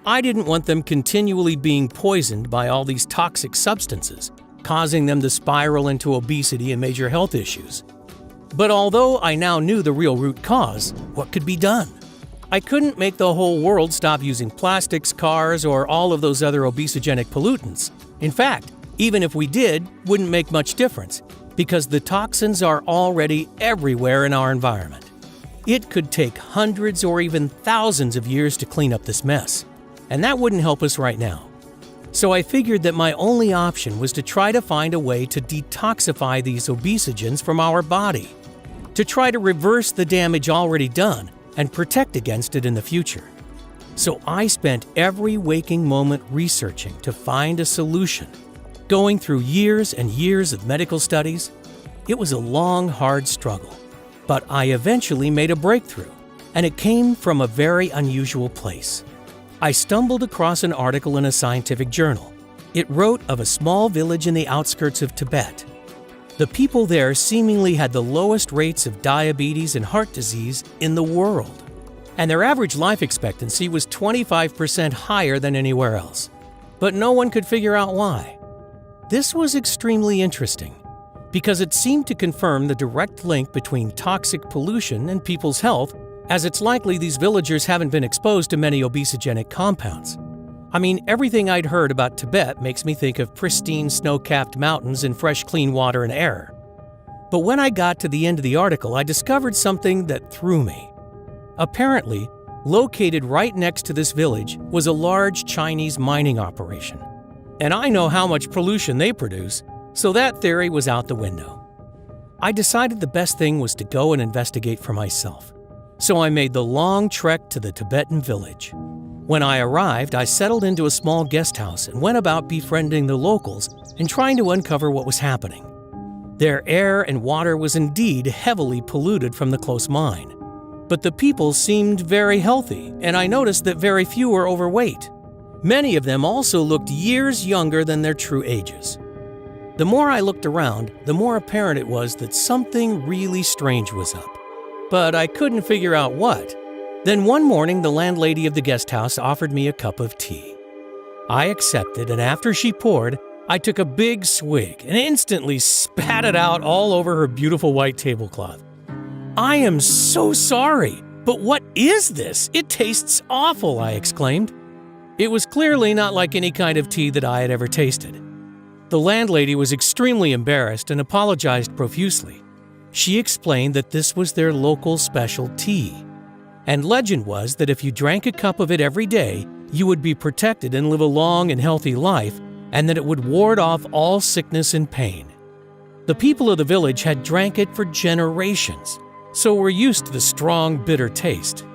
I didn't want them continually being poisoned by all these toxic substances, causing them to spiral into obesity and major health issues. But although I now knew the real root cause, what could be done? I couldn't make the whole world stop using plastics, cars, or all of those other obesogenic pollutants. In fact, even if we did, wouldn't make much difference, because the toxins are already everywhere in our environment. It could take hundreds or even thousands of years to clean up this mess, and that wouldn't help us right now. So I figured that my only option was to try to find a way to detoxify these obesogens from our body, to try to reverse the damage already done and protect against it in the future. So I spent every waking moment researching to find a solution. Going through years and years of medical studies, it was a long, hard struggle. But I eventually made a breakthrough, and it came from a very unusual place. I stumbled across an article in a scientific journal. It wrote of a small village in the outskirts of Tibet. The people there seemingly had the lowest rates of diabetes and heart disease in the world, and their average life expectancy was 25% higher than anywhere else. But no one could figure out why. This was extremely interesting, because it seemed to confirm the direct link between toxic pollution and people's health, as it's likely these villagers haven't been exposed to many obesogenic compounds. I mean, everything I'd heard about Tibet makes me think of pristine snow-capped mountains and fresh, clean water and air. But when I got to the end of the article, I discovered something that threw me. Apparently, located right next to this village was a large Chinese mining operation. And I know how much pollution they produce, so that theory was out the window. I decided the best thing was to go and investigate for myself. So I made the long trek to the Tibetan village. When I arrived, I settled into a small guest house and went about befriending the locals and trying to uncover what was happening. Their air and water was indeed heavily polluted from the close mine. But the people seemed very healthy, and I noticed that very few were overweight. Many of them also looked years younger than their true ages. The more I looked around, the more apparent it was that something really strange was up. But I couldn't figure out what. Then one morning, the landlady of the guest house offered me a cup of tea. I accepted, and after she poured, I took a big swig and instantly spat it out all over her beautiful white tablecloth. "I am so sorry, but what is this? It tastes awful," I exclaimed. It was clearly not like any kind of tea that I had ever tasted. The landlady was extremely embarrassed and apologized profusely. She explained that this was their local special tea, and legend was that if you drank a cup of it every day, you would be protected and live a long and healthy life, and that it would ward off all sickness and pain. The people of the village had drank it for generations, so were used to the strong, bitter taste.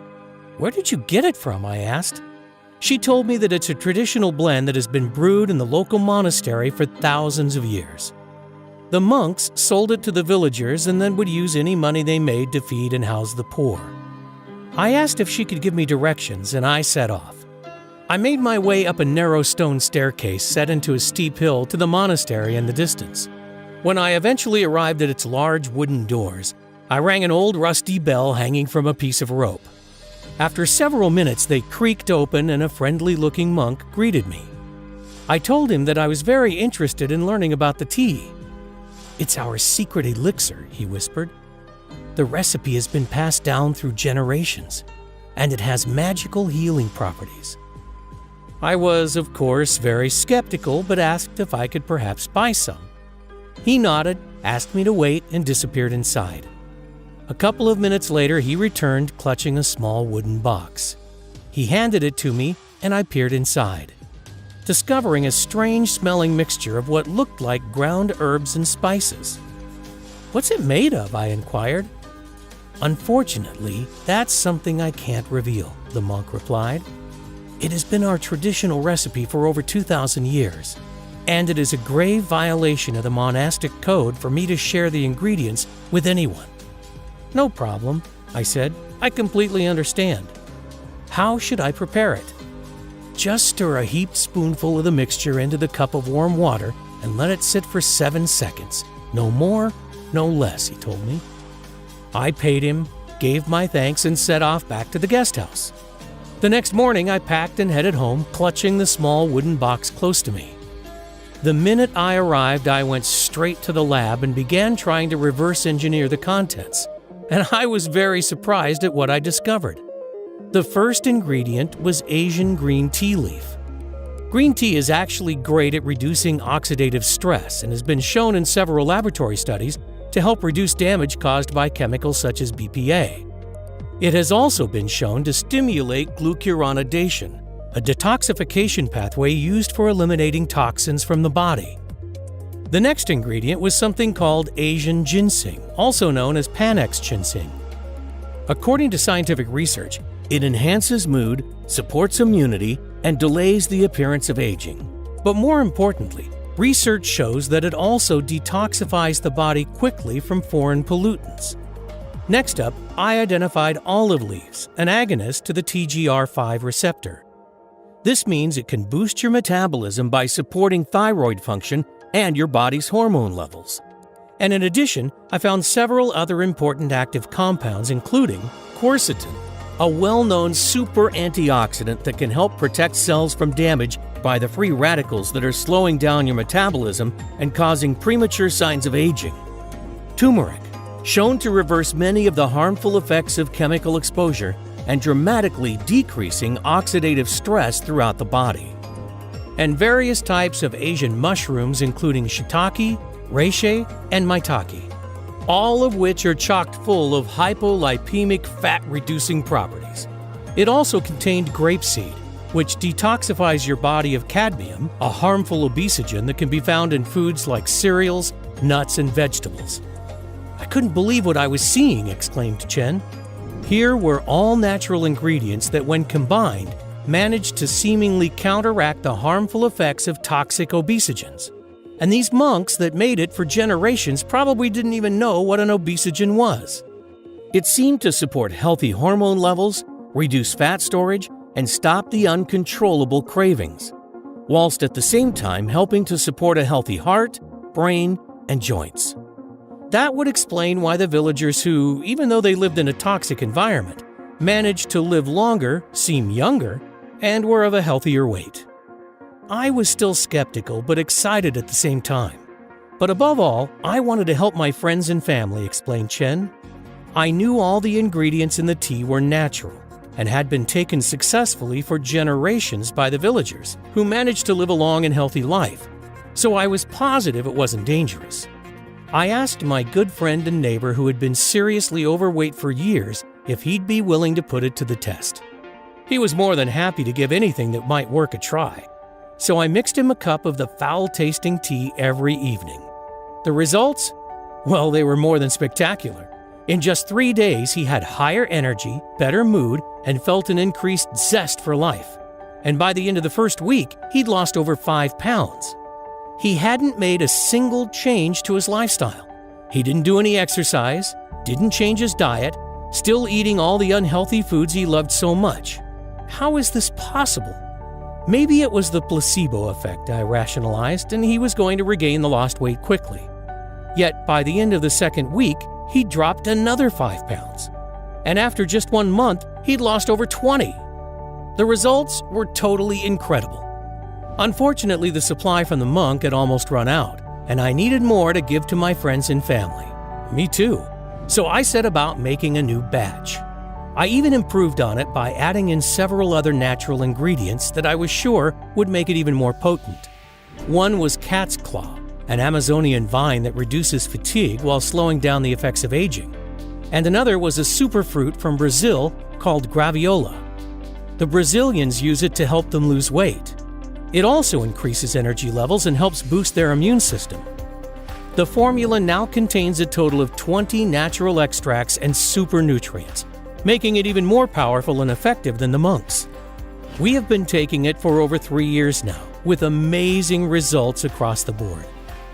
"Where did you get it from?" I asked. She told me that it's a traditional blend that has been brewed in the local monastery for thousands of years. The monks sold it to the villagers and then would use any money they made to feed and house the poor. I asked if she could give me directions, and I set off. I made my way up a narrow stone staircase set into a steep hill to the monastery in the distance. When I eventually arrived at its large wooden doors, I rang an old rusty bell hanging from a piece of rope. After several minutes, they creaked open and a friendly-looking monk greeted me. I told him that I was very interested in learning about the tea. "It's our secret elixir," he whispered. "The recipe has been passed down through generations, and it has magical healing properties." I was, of course, very skeptical, but asked if I could perhaps buy some. He nodded, asked me to wait, and disappeared inside. A couple of minutes later, he returned, clutching a small wooden box. He handed it to me, and I peered inside, discovering a strange-smelling mixture of what looked like ground herbs and spices. "What's it made of?" I inquired. "Unfortunately, that's something I can't reveal," the monk replied. "It has been our traditional recipe for over 2,000 years, and it is a grave violation of the monastic code for me to share the ingredients with anyone." "No problem," I said. "I completely understand. How should I prepare it?" "Just stir a heaped spoonful of the mixture into the cup of warm water and let it sit for 7 seconds. No more, no less," he told me. I paid him, gave my thanks, and set off back to the guest house. The next morning, I packed and headed home, clutching the small wooden box close to me. The minute I arrived, I went straight to the lab and began trying to reverse engineer the contents, and I was very surprised at what I discovered. The first ingredient was Asian green tea leaf. Green tea is actually great at reducing oxidative stress and has been shown in several laboratory studies to help reduce damage caused by chemicals such as BPA. It has also been shown to stimulate glucuronidation, a detoxification pathway used for eliminating toxins from the body. The next ingredient was something called Asian ginseng, also known as Panax ginseng. According to scientific research, it enhances mood, supports immunity, and delays the appearance of aging. But more importantly, research shows that it also detoxifies the body quickly from foreign pollutants. Next up, I identified olive leaves, an agonist to the TGR5 receptor. This means it can boost your metabolism by supporting thyroid function and your body's hormone levels. And in addition, I found several other important active compounds, including quercetin, a well-known super antioxidant that can help protect cells from damage by the free radicals that are slowing down your metabolism and causing premature signs of aging. Turmeric, shown to reverse many of the harmful effects of chemical exposure and dramatically decreasing oxidative stress throughout the body. And various types of Asian mushrooms, including shiitake, reishi, and maitake, all of which are chock full of hypolipemic fat-reducing properties. It also contained grapeseed, which detoxifies your body of cadmium, a harmful obesogen that can be found in foods like cereals, nuts, and vegetables. "I couldn't believe what I was seeing," exclaimed Chen. Here were all natural ingredients that, when combined, managed to seemingly counteract the harmful effects of toxic obesogens. And these monks that made it for generations probably didn't even know what an obesogen was. It seemed to support healthy hormone levels, reduce fat storage, and stop the uncontrollable cravings, whilst at the same time helping to support a healthy heart, brain, and joints. That would explain why the villagers who, even though they lived in a toxic environment, managed to live longer, seem younger, and were of a healthier weight. I was still skeptical but excited at the same time. But above all, I wanted to help my friends and family, explained Chen. I knew all the ingredients in the tea were natural, and had been taken successfully for generations by the villagers, who managed to live a long and healthy life, so I was positive it wasn't dangerous. I asked my good friend and neighbor who had been seriously overweight for years if he'd be willing to put it to the test. He was more than happy to give anything that might work a try, so I mixed him a cup of the foul-tasting tea every evening. The results? Well, they were more than spectacular. In just 3 days, he had higher energy, better mood, and felt an increased zest for life. And by the end of the first week, he'd lost over 5 pounds. He hadn't made a single change to his lifestyle. He didn't do any exercise, didn't change his diet, still eating all the unhealthy foods he loved so much. How is this possible? Maybe it was the placebo effect, I rationalized, and he was going to regain the lost weight quickly. Yet by the end of the second week, he dropped another 5 pounds. And after just 1 month, he'd lost over 20. The results were totally incredible. Unfortunately, the supply from the monk had almost run out, and I needed more to give to my friends and family. Me too. So I set about making a new batch. I even improved on it by adding in several other natural ingredients that I was sure would make it even more potent. One was cat's claw, an Amazonian vine that reduces fatigue while slowing down the effects of aging. And another was a superfruit from Brazil called graviola. The Brazilians use it to help them lose weight. It also increases energy levels and helps boost their immune system. The formula now contains a total of 20 natural extracts and super nutrients, making it even more powerful and effective than the monks. We have been taking it for over 3 years now, with amazing results across the board.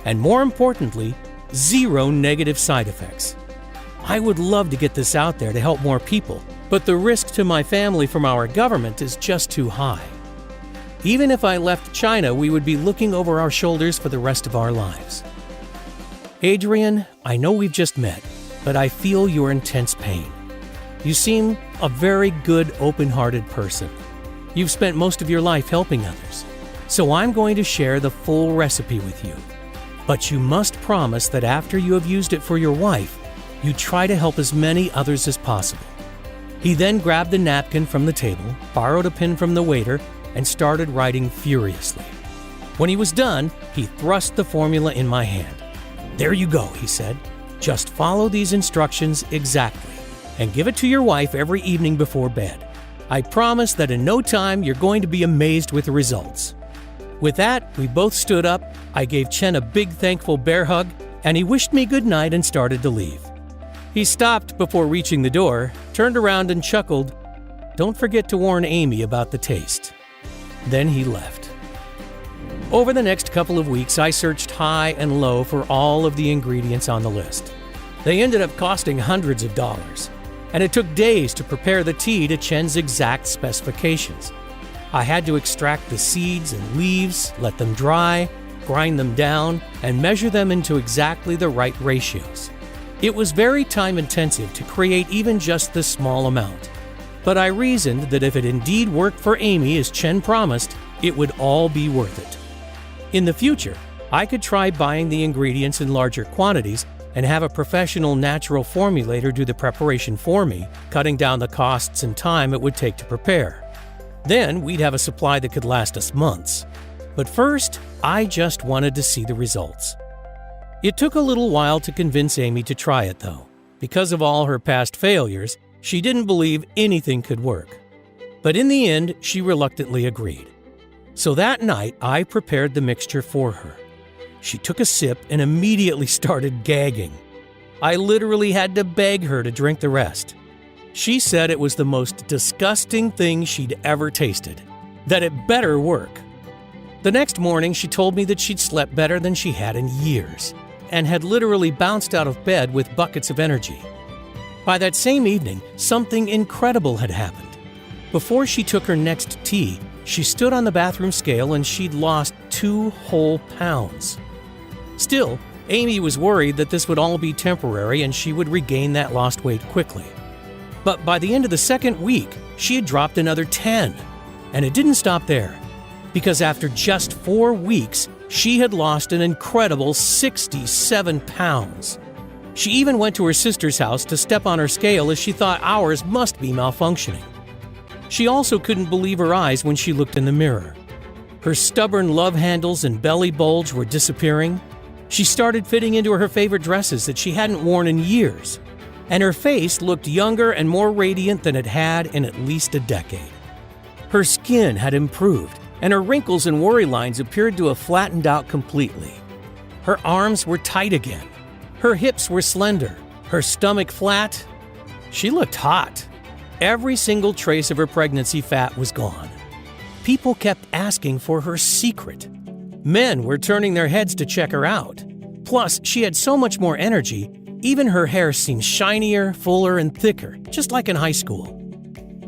And more importantly, 0 negative side effects. I would love to get this out there to help more people, but the risk to my family from our government is just too high. Even if I left China, we would be looking over our shoulders for the rest of our lives. Adrian, I know we've just met, but I feel your intense pain. You seem a very good, open-hearted person. You've spent most of your life helping others, so I'm going to share the full recipe with you. But you must promise that after you have used it for your wife, you try to help as many others as possible. He then grabbed a napkin from the table, borrowed a pen from the waiter, and started writing furiously. When he was done, he thrust the formula in my hand. "There you go," he said. "Just follow these instructions exactly, and give it to your wife every evening before bed. I promise that in no time you're going to be amazed with the results." With that, we both stood up, I gave Chen a big thankful bear hug, and he wished me good night and started to leave. He stopped before reaching the door, turned around and chuckled, "Don't forget to warn Amy about the taste." Then he left. Over the next couple of weeks, I searched high and low for all of the ingredients on the list. They ended up costing hundreds of dollars, and it took days to prepare the tea to Chen's exact specifications. I had to extract the seeds and leaves, let them dry, grind them down, and measure them into exactly the right ratios. It was very time-intensive to create even just this small amount. But I reasoned that if it indeed worked for Amy as Chen promised, it would all be worth it. In the future, I could try buying the ingredients in larger quantities and have a professional natural formulator do the preparation for me, cutting down the costs and time it would take to prepare. Then we'd have a supply that could last us months. But first, I just wanted to see the results. It took a little while to convince Amy to try it, though. Because of all her past failures, she didn't believe anything could work. But in the end, she reluctantly agreed. So that night, I prepared the mixture for her. She took a sip and immediately started gagging. I literally had to beg her to drink the rest. She said it was the most disgusting thing she'd ever tasted, that it better work. The next morning, she told me that she'd slept better than she had in years, and had literally bounced out of bed with buckets of energy. By that same evening, something incredible had happened. Before she took her next tea, she stood on the bathroom scale and she'd lost 2 whole pounds. Still, Amy was worried that this would all be temporary and she would regain that lost weight quickly. But by the end of the second week, she had dropped another 10. And it didn't stop there, because after just 4 weeks, she had lost an incredible 67 pounds. She even went to her sister's house to step on her scale as she thought ours must be malfunctioning. She also couldn't believe her eyes when she looked in the mirror. Her stubborn love handles and belly bulge were disappearing. She started fitting into her favorite dresses that she hadn't worn in years. And her face looked younger and more radiant than it had in at least a decade. Her skin had improved, and her wrinkles and worry lines appeared to have flattened out completely. Her arms were tight again. Her hips were slender. Her stomach flat. She looked hot. Every single trace of her pregnancy fat was gone. People kept asking for her secret. Men were turning their heads to check her out. Plus, she had so much more energy, even her hair seemed shinier, fuller, and thicker, just like in high school.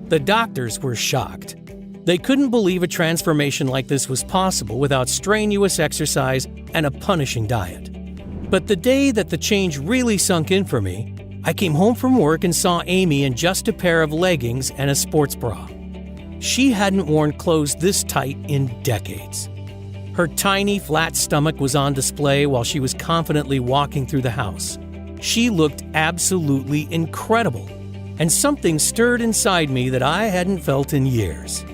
The doctors were shocked. They couldn't believe a transformation like this was possible without strenuous exercise and a punishing diet. But the day that the change really sunk in for me, I came home from work and saw Amy in just a pair of leggings and a sports bra. She hadn't worn clothes this tight in decades. Her tiny, flat stomach was on display while she was confidently walking through the house. She looked absolutely incredible, and something stirred inside me that I hadn't felt in years.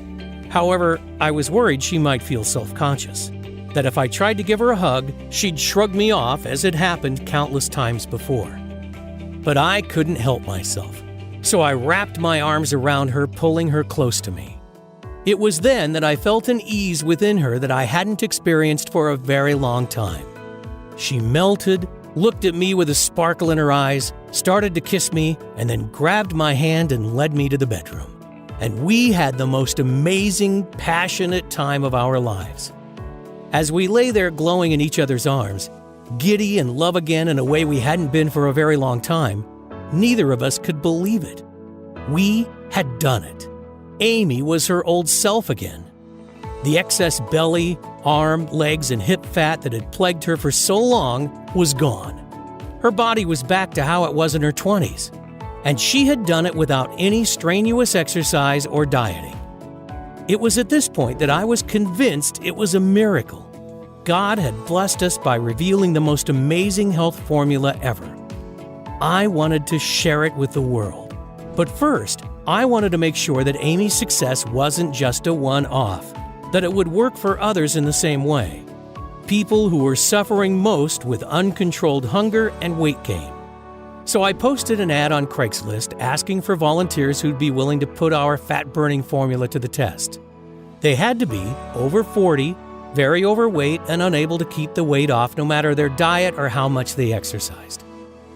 However, I was worried she might feel self-conscious, that if I tried to give her a hug, she'd shrug me off as had happened countless times before. But I couldn't help myself, so I wrapped my arms around her, pulling her close to me. It was then that I felt an ease within her that I hadn't experienced for a very long time. She melted, looked at me with a sparkle in her eyes, started to kiss me, and then grabbed my hand and led me to the bedroom. And we had the most amazing, passionate time of our lives. As we lay there glowing in each other's arms, giddy and love again in a way we hadn't been for a very long time, neither of us could believe it. We had done it. Amy was her old self again. The excess belly, arm, legs, and hip fat that had plagued her for so long was gone. Her body was back to how it was in her 20s, and she had done it without any strenuous exercise or dieting. It was at this point that I was convinced it was a miracle. God had blessed us by revealing the most amazing health formula ever. I wanted to share it with the world. But first, I wanted to make sure that Amy's success wasn't just a one-off, that it would work for others in the same way. People who were suffering most with uncontrolled hunger and weight gain. So I posted an ad on Craigslist asking for volunteers who'd be willing to put our fat-burning formula to the test. They had to be over 40, very overweight, and unable to keep the weight off no matter their diet or how much they exercised.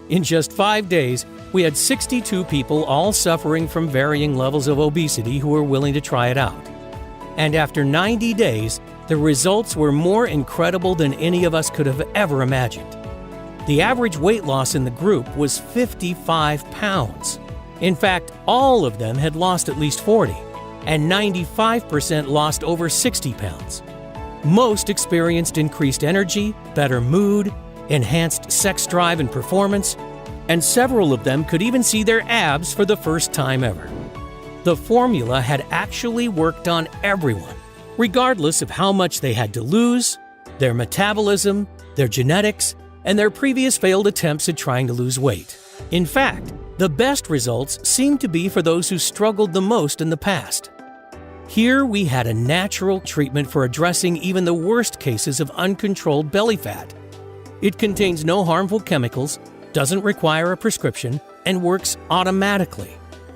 In just 5 days, we had 62 people all suffering from varying levels of obesity who were willing to try it out. And after 90 days, the results were more incredible than any of us could have ever imagined. The average weight loss in the group was 55 pounds. In fact, all of them had lost at least 40, and 95% lost over 60 pounds. Most experienced increased energy, better mood, enhanced sex drive and performance, and several of them could even see their abs for the first time ever. The formula had actually worked on everyone, regardless of how much they had to lose, their metabolism, their genetics, and their previous failed attempts at trying to lose weight. In fact, the best results seemed to be for those who struggled the most in the past. Here we had a natural treatment for addressing even the worst cases of uncontrolled belly fat. It contains no harmful chemicals, doesn't require a prescription, and works automatically.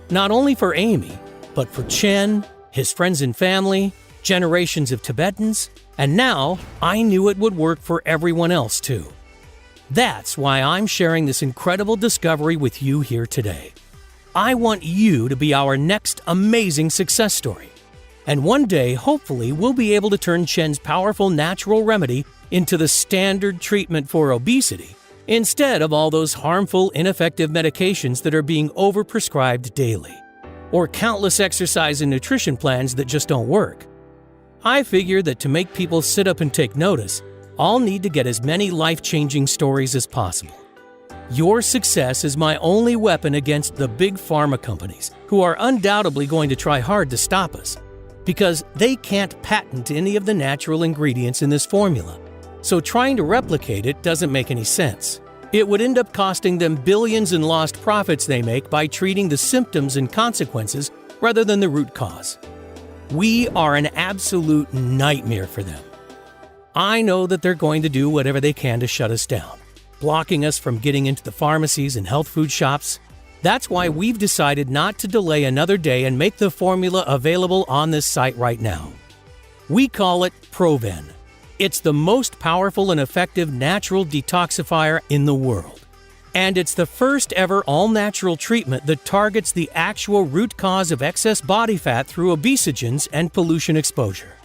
Not only for Amy, but for Chen, his friends and family, generations of Tibetans, and now I knew it would work for everyone else too. That's why I'm sharing this incredible discovery with you here today. I want you to be our next amazing success story. And one day, hopefully, we'll be able to turn Chen's powerful natural remedy into the standard treatment for obesity, instead of all those harmful, ineffective medications that are being overprescribed daily, or countless exercise and nutrition plans that just don't work. I figure that to make people sit up and take notice, I'll need to get as many life-changing stories as possible. Your success is my only weapon against the big pharma companies, who are undoubtedly going to try hard to stop us, because they can't patent any of the natural ingredients in this formula. So trying to replicate it doesn't make any sense. It would end up costing them billions in lost profits they make by treating the symptoms and consequences rather than the root cause. We are an absolute nightmare for them. I know that they're going to do whatever they can to shut us down, blocking us from getting into the pharmacies and health food shops. That's why we've decided not to delay another day and make the formula available on this site right now. We call it PrVen. It's the most powerful and effective natural detoxifier in the world. And it's the first ever all-natural treatment that targets the actual root cause of excess body fat through obesogens and pollution exposure.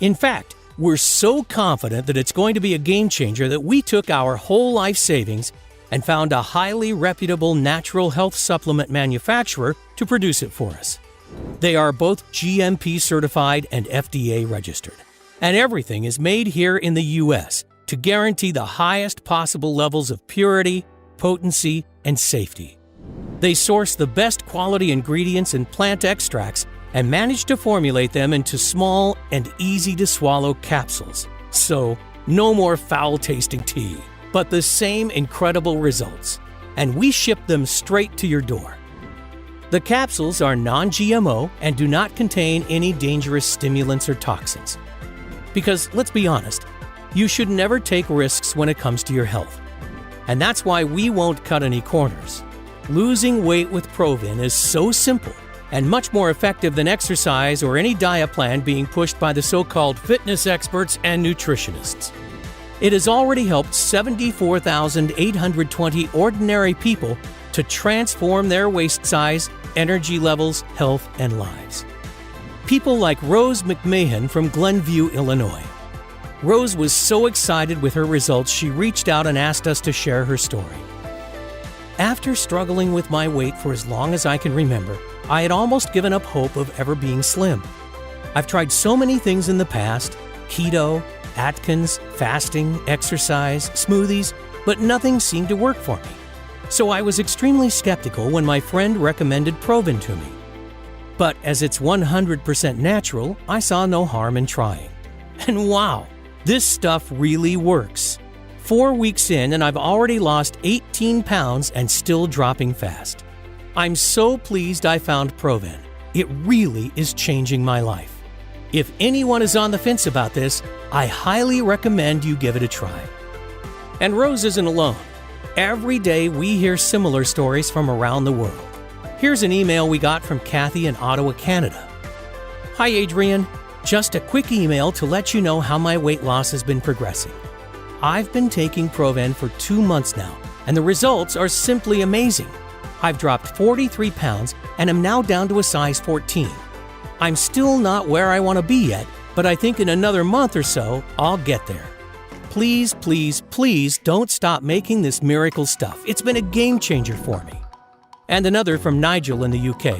In fact, we're so confident that it's going to be a game changer that we took our whole life savings and found a highly reputable natural health supplement manufacturer to produce it for us. They are both GMP certified and FDA registered. And everything is made here in the U.S. to guarantee the highest possible levels of purity, potency, and safety. They source the best quality ingredients and plant extracts and manage to formulate them into small and easy-to-swallow capsules. So, no more foul-tasting tea, but the same incredible results. And we ship them straight to your door. The capsules are non-GMO and do not contain any dangerous stimulants or toxins. Because, let's be honest, you should never take risks when it comes to your health. And that's why we won't cut any corners. Losing weight with PrVen is so simple and much more effective than exercise or any diet plan being pushed by the so-called fitness experts and nutritionists. It has already helped 74,820 ordinary people to transform their waist size, energy levels, health, and lives. People like Rose McMahon from Glenview, Illinois. Rose was so excited with her results, she reached out and asked us to share her story. After struggling with my weight for as long as I can remember, I had almost given up hope of ever being slim. I've tried so many things in the past: keto, Atkins, fasting, exercise, smoothies, but nothing seemed to work for me. So I was extremely skeptical when my friend recommended PrVen to me. But as it's 100% natural, I saw no harm in trying. And wow, this stuff really works. 4 weeks in and I've already lost 18 pounds and still dropping fast. I'm so pleased I found PrVen. It really is changing my life. If anyone is on the fence about this, I highly recommend you give it a try. And Rose isn't alone. Every day we hear similar stories from around the world. Here's an email we got from Kathy in Ottawa, Canada. Hi Adrian, just a quick email to let you know how my weight loss has been progressing. I've been taking PrVen for 2 months now, and the results are simply amazing. I've dropped 43 pounds and am now down to a size 14. I'm still not where I want to be yet, but I think in another month or so, I'll get there. Please, please, please don't stop making this miracle stuff. It's been a game changer for me. And another from Nigel in the UK.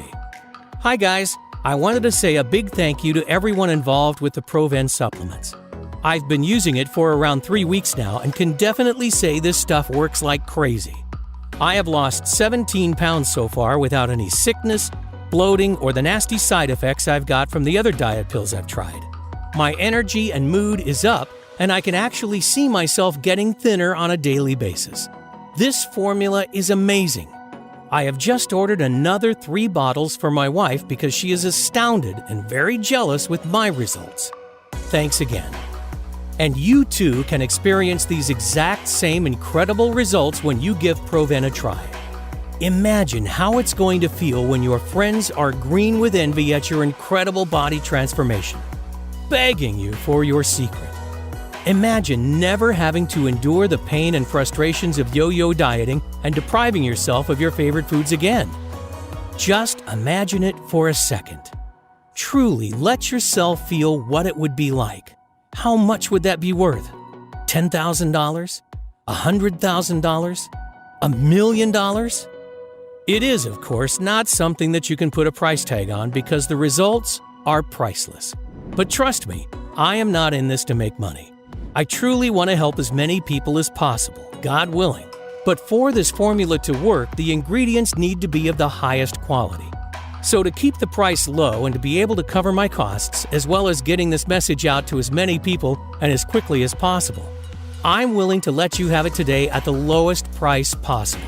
Hi guys, I wanted to say a big thank you to everyone involved with the PrVen supplements. I've been using it for around 3 weeks now and can definitely say this stuff works like crazy. I have lost 17 pounds so far without any sickness, bloating, or the nasty side effects I've got from the other diet pills I've tried. My energy and mood is up, and I can actually see myself getting thinner on a daily basis. This formula is amazing. I have just ordered another 3 bottles for my wife because she is astounded and very jealous with my results. Thanks again. And you too can experience these exact same incredible results when you give PrVen a try. Imagine how it's going to feel when your friends are green with envy at your incredible body transformation, begging you for your secret. Imagine never having to endure the pain and frustrations of yo-yo dieting and depriving yourself of your favorite foods again. Just imagine it for a second. Truly let yourself feel what it would be like. How much would that be worth? $10,000? $100,000? $1 million? It is, of course, not something that you can put a price tag on because the results are priceless. But trust me, I am not in this to make money. I truly want to help as many people as possible, God willing. But for this formula to work, the ingredients need to be of the highest quality. So to keep the price low and to be able to cover my costs, as well as getting this message out to as many people and as quickly as possible, I'm willing to let you have it today at the lowest price possible.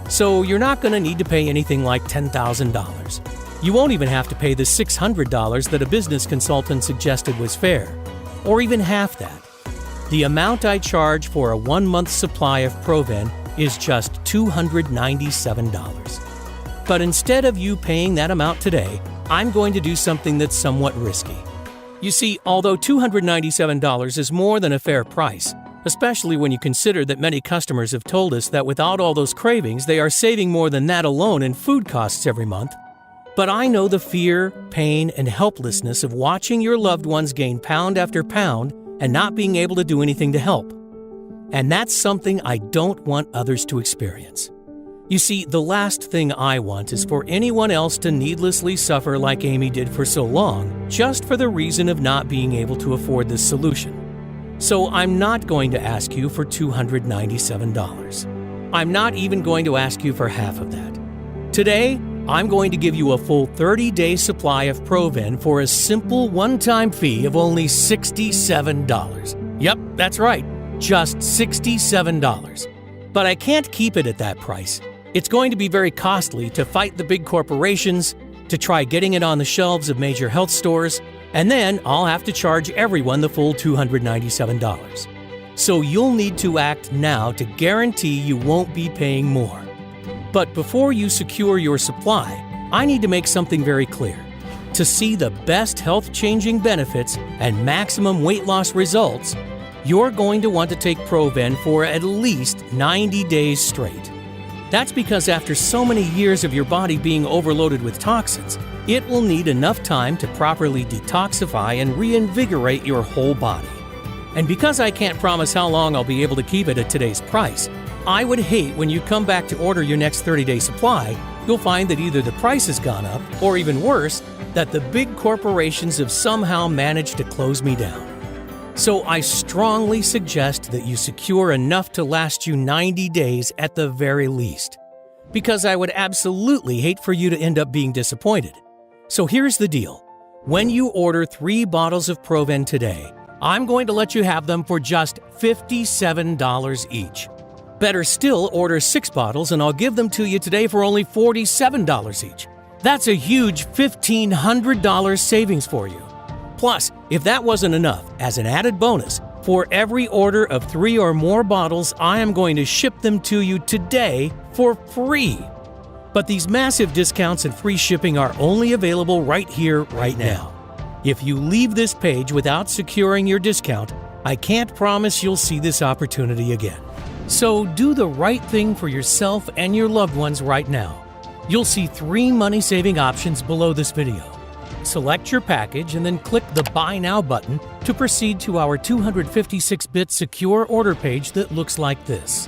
So you're not going to need to pay anything like $10,000. You won't even have to pay the $600 that a business consultant suggested was fair, or even half that. The amount I charge for a 1-month supply of PrVen is just $297. But instead of you paying that amount today, I'm going to do something that's somewhat risky. You see, although $297 is more than a fair price, especially when you consider that many customers have told us that without all those cravings, they are saving more than that alone in food costs every month. But I know the fear, pain, and helplessness of watching your loved ones gain pound after pound and not being able to do anything to help. And that's something I don't want others to experience. You see, the last thing I want is for anyone else to needlessly suffer like Amy did for so long, just for the reason of not being able to afford this solution. So I'm not going to ask you for $297. I'm not even going to ask you for half of that. Today, I'm going to give you a full 30-day supply of PrVen for a simple one-time fee of only $67. Yep, that's right, just $67. But I can't keep it at that price. It's going to be very costly to fight the big corporations, to try getting it on the shelves of major health stores, and then I'll have to charge everyone the full $297. So you'll need to act now to guarantee you won't be paying more. But before you secure your supply, I need to make something very clear. To see the best health-changing benefits and maximum weight loss results, you're going to want to take PrVen for at least 90 days straight. That's because after so many years of your body being overloaded with toxins, it will need enough time to properly detoxify and reinvigorate your whole body. And because I can't promise how long I'll be able to keep it at today's price, I would hate when you come back to order your next 30-day supply, you'll find that either the price has gone up, or even worse, that the big corporations have somehow managed to close me down. So I strongly suggest that you secure enough to last you 90 days at the very least, because I would absolutely hate for you to end up being disappointed. So here's the deal. When you order 3 bottles of PrVen today, I'm going to let you have them for just $57 each. Better still, order 6 bottles and I'll give them to you today for only $47 each. That's a huge $1,500 savings for you. Plus, if that wasn't enough, as an added bonus, for every order of 3 or more bottles, I am going to ship them to you today for free. But these massive discounts and free shipping are only available right here, right now. If you leave this page without securing your discount, I can't promise you'll see this opportunity again. So do the right thing for yourself and your loved ones right now. You'll see 3 money-saving options below this video. Select your package and then click the Buy Now button to proceed to our 256-bit secure order page that looks like this.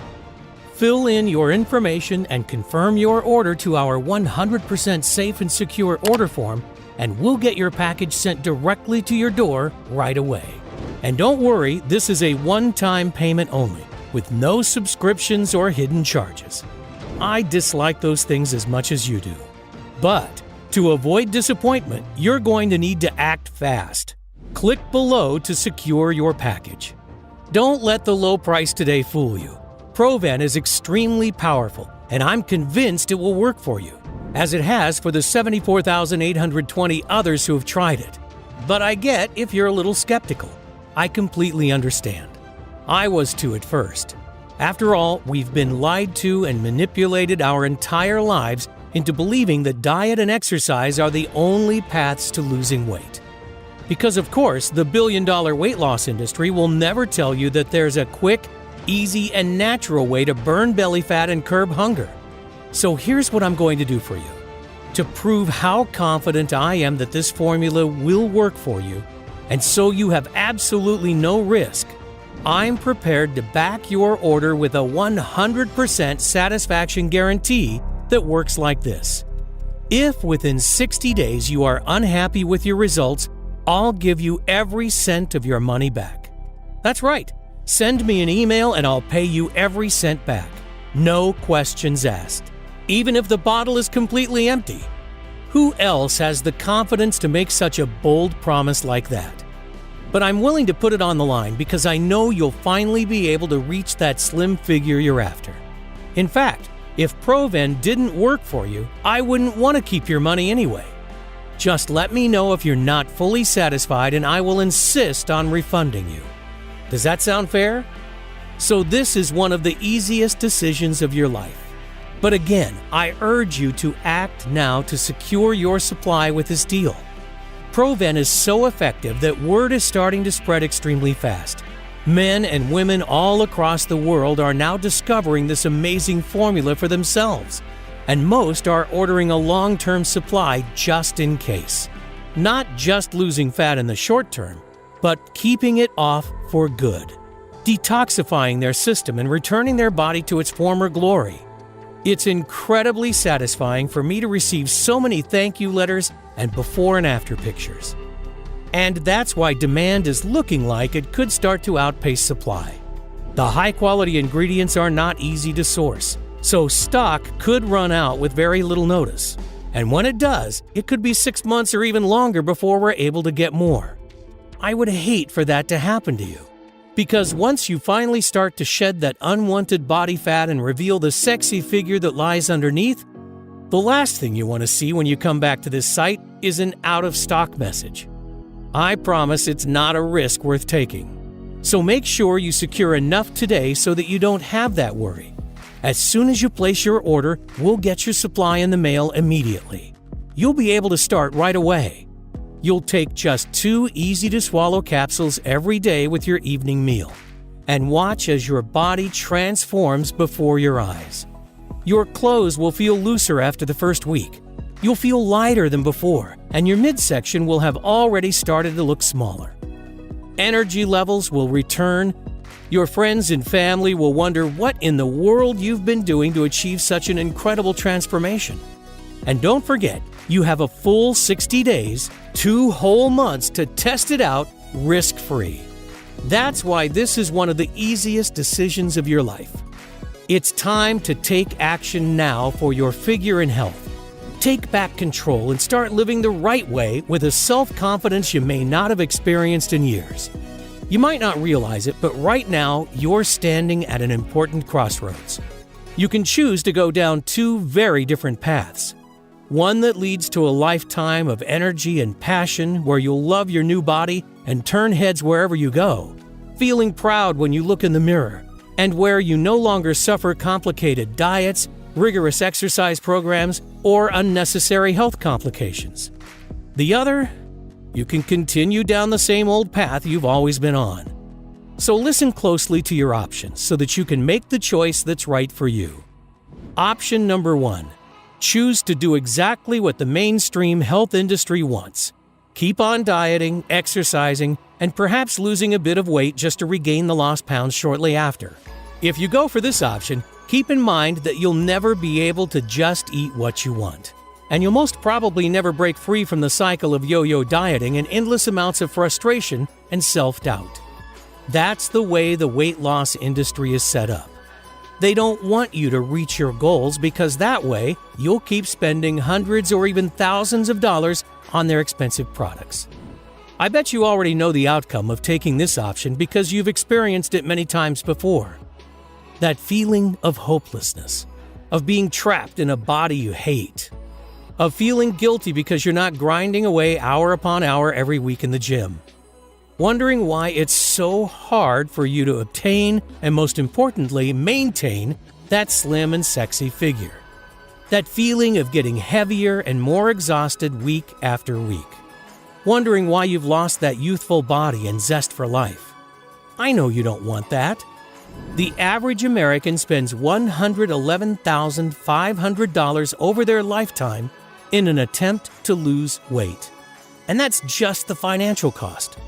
Fill in your information and confirm your order to our 100% safe and secure order form, and we'll get your package sent directly to your door right away. And don't worry, this is a one-time payment only, with no subscriptions or hidden charges. I dislike those things as much as you do. But to avoid disappointment, you're going to need to act fast. Click below to secure your package. Don't let the low price today fool you. PrVen is extremely powerful, and I'm convinced it will work for you, as it has for the 74,820 others who have tried it. But I get if you're a little skeptical. I completely understand. I was too at first. After all, we've been lied to and manipulated our entire lives into believing that diet and exercise are the only paths to losing weight. Because of course, the billion-dollar weight loss industry will never tell you that there's a quick, easy, and natural way to burn belly fat and curb hunger. So here's what I'm going to do for you. To prove how confident I am that this formula will work for you, and so you have absolutely no risk, I'm prepared to back your order with a 100% satisfaction guarantee that works like this. If within 60 days you are unhappy with your results, I'll give you every cent of your money back. That's right. Send me an email and I'll pay you every cent back. No questions asked. Even if the bottle is completely empty. Who else has the confidence to make such a bold promise like that? But I'm willing to put it on the line because I know you'll finally be able to reach that slim figure you're after. In fact, if PrVen didn't work for you, I wouldn't want to keep your money anyway. Just let me know if you're not fully satisfied and I will insist on refunding you. Does that sound fair? So this is one of the easiest decisions of your life. But again, I urge you to act now to secure your supply with this deal. PrVen is so effective that word is starting to spread extremely fast. Men and women all across the world are now discovering this amazing formula for themselves, and most are ordering a long-term supply just in case. Not just losing fat in the short term, but keeping it off for good, detoxifying their system and returning their body to its former glory. It's incredibly satisfying for me to receive so many thank you letters and before and after pictures. And that's why demand is looking like it could start to outpace supply. The high-quality ingredients are not easy to source, so stock could run out with very little notice. And when it does, it could be 6 months or even longer before we're able to get more. I would hate for that to happen to you. Because once you finally start to shed that unwanted body fat and reveal the sexy figure that lies underneath, the last thing you want to see when you come back to this site is an out-of-stock message. I promise it's not a risk worth taking. So make sure you secure enough today so that you don't have that worry. As soon as you place your order, we'll get your supply in the mail immediately. You'll be able to start right away. You'll take just 2 easy-to-swallow capsules every day with your evening meal, and watch as your body transforms before your eyes. Your clothes will feel looser after the first week. You'll feel lighter than before, and your midsection will have already started to look smaller. Energy levels will return. Your friends and family will wonder what in the world you've been doing to achieve such an incredible transformation. And don't forget, you have a full 60 days, 2 whole months to test it out risk-free. That's why this is one of the easiest decisions of your life. It's time to take action now for your figure and health. Take back control and start living the right way with a self-confidence you may not have experienced in years. You might not realize it, but right now you're standing at an important crossroads. You can choose to go down 2 very different paths. One that leads to a lifetime of energy and passion where you'll love your new body and turn heads wherever you go, feeling proud when you look in the mirror, and where you no longer suffer complicated diets, rigorous exercise programs, or unnecessary health complications. The other, you can continue down the same old path you've always been on. So listen closely to your options so that you can make the choice that's right for you. Option number 1. Choose to do exactly what the mainstream health industry wants. Keep on dieting, exercising, and perhaps losing a bit of weight just to regain the lost pounds shortly after. If you go for this option, keep in mind that you'll never be able to just eat what you want. And you'll most probably never break free from the cycle of yo-yo dieting and endless amounts of frustration and self-doubt. That's the way the weight loss industry is set up. They don't want you to reach your goals because that way you'll keep spending hundreds or even thousands of dollars on their expensive products. I bet you already know the outcome of taking this option because you've experienced it many times before. That feeling of hopelessness, of being trapped in a body you hate, of feeling guilty because you're not grinding away hour upon hour every week in the gym. Wondering why it's so hard for you to obtain and, most importantly, maintain that slim and sexy figure. That feeling of getting heavier and more exhausted week after week. Wondering why you've lost that youthful body and zest for life. I know you don't want that. The average American spends $111,500 over their lifetime in an attempt to lose weight. And that's just the financial cost.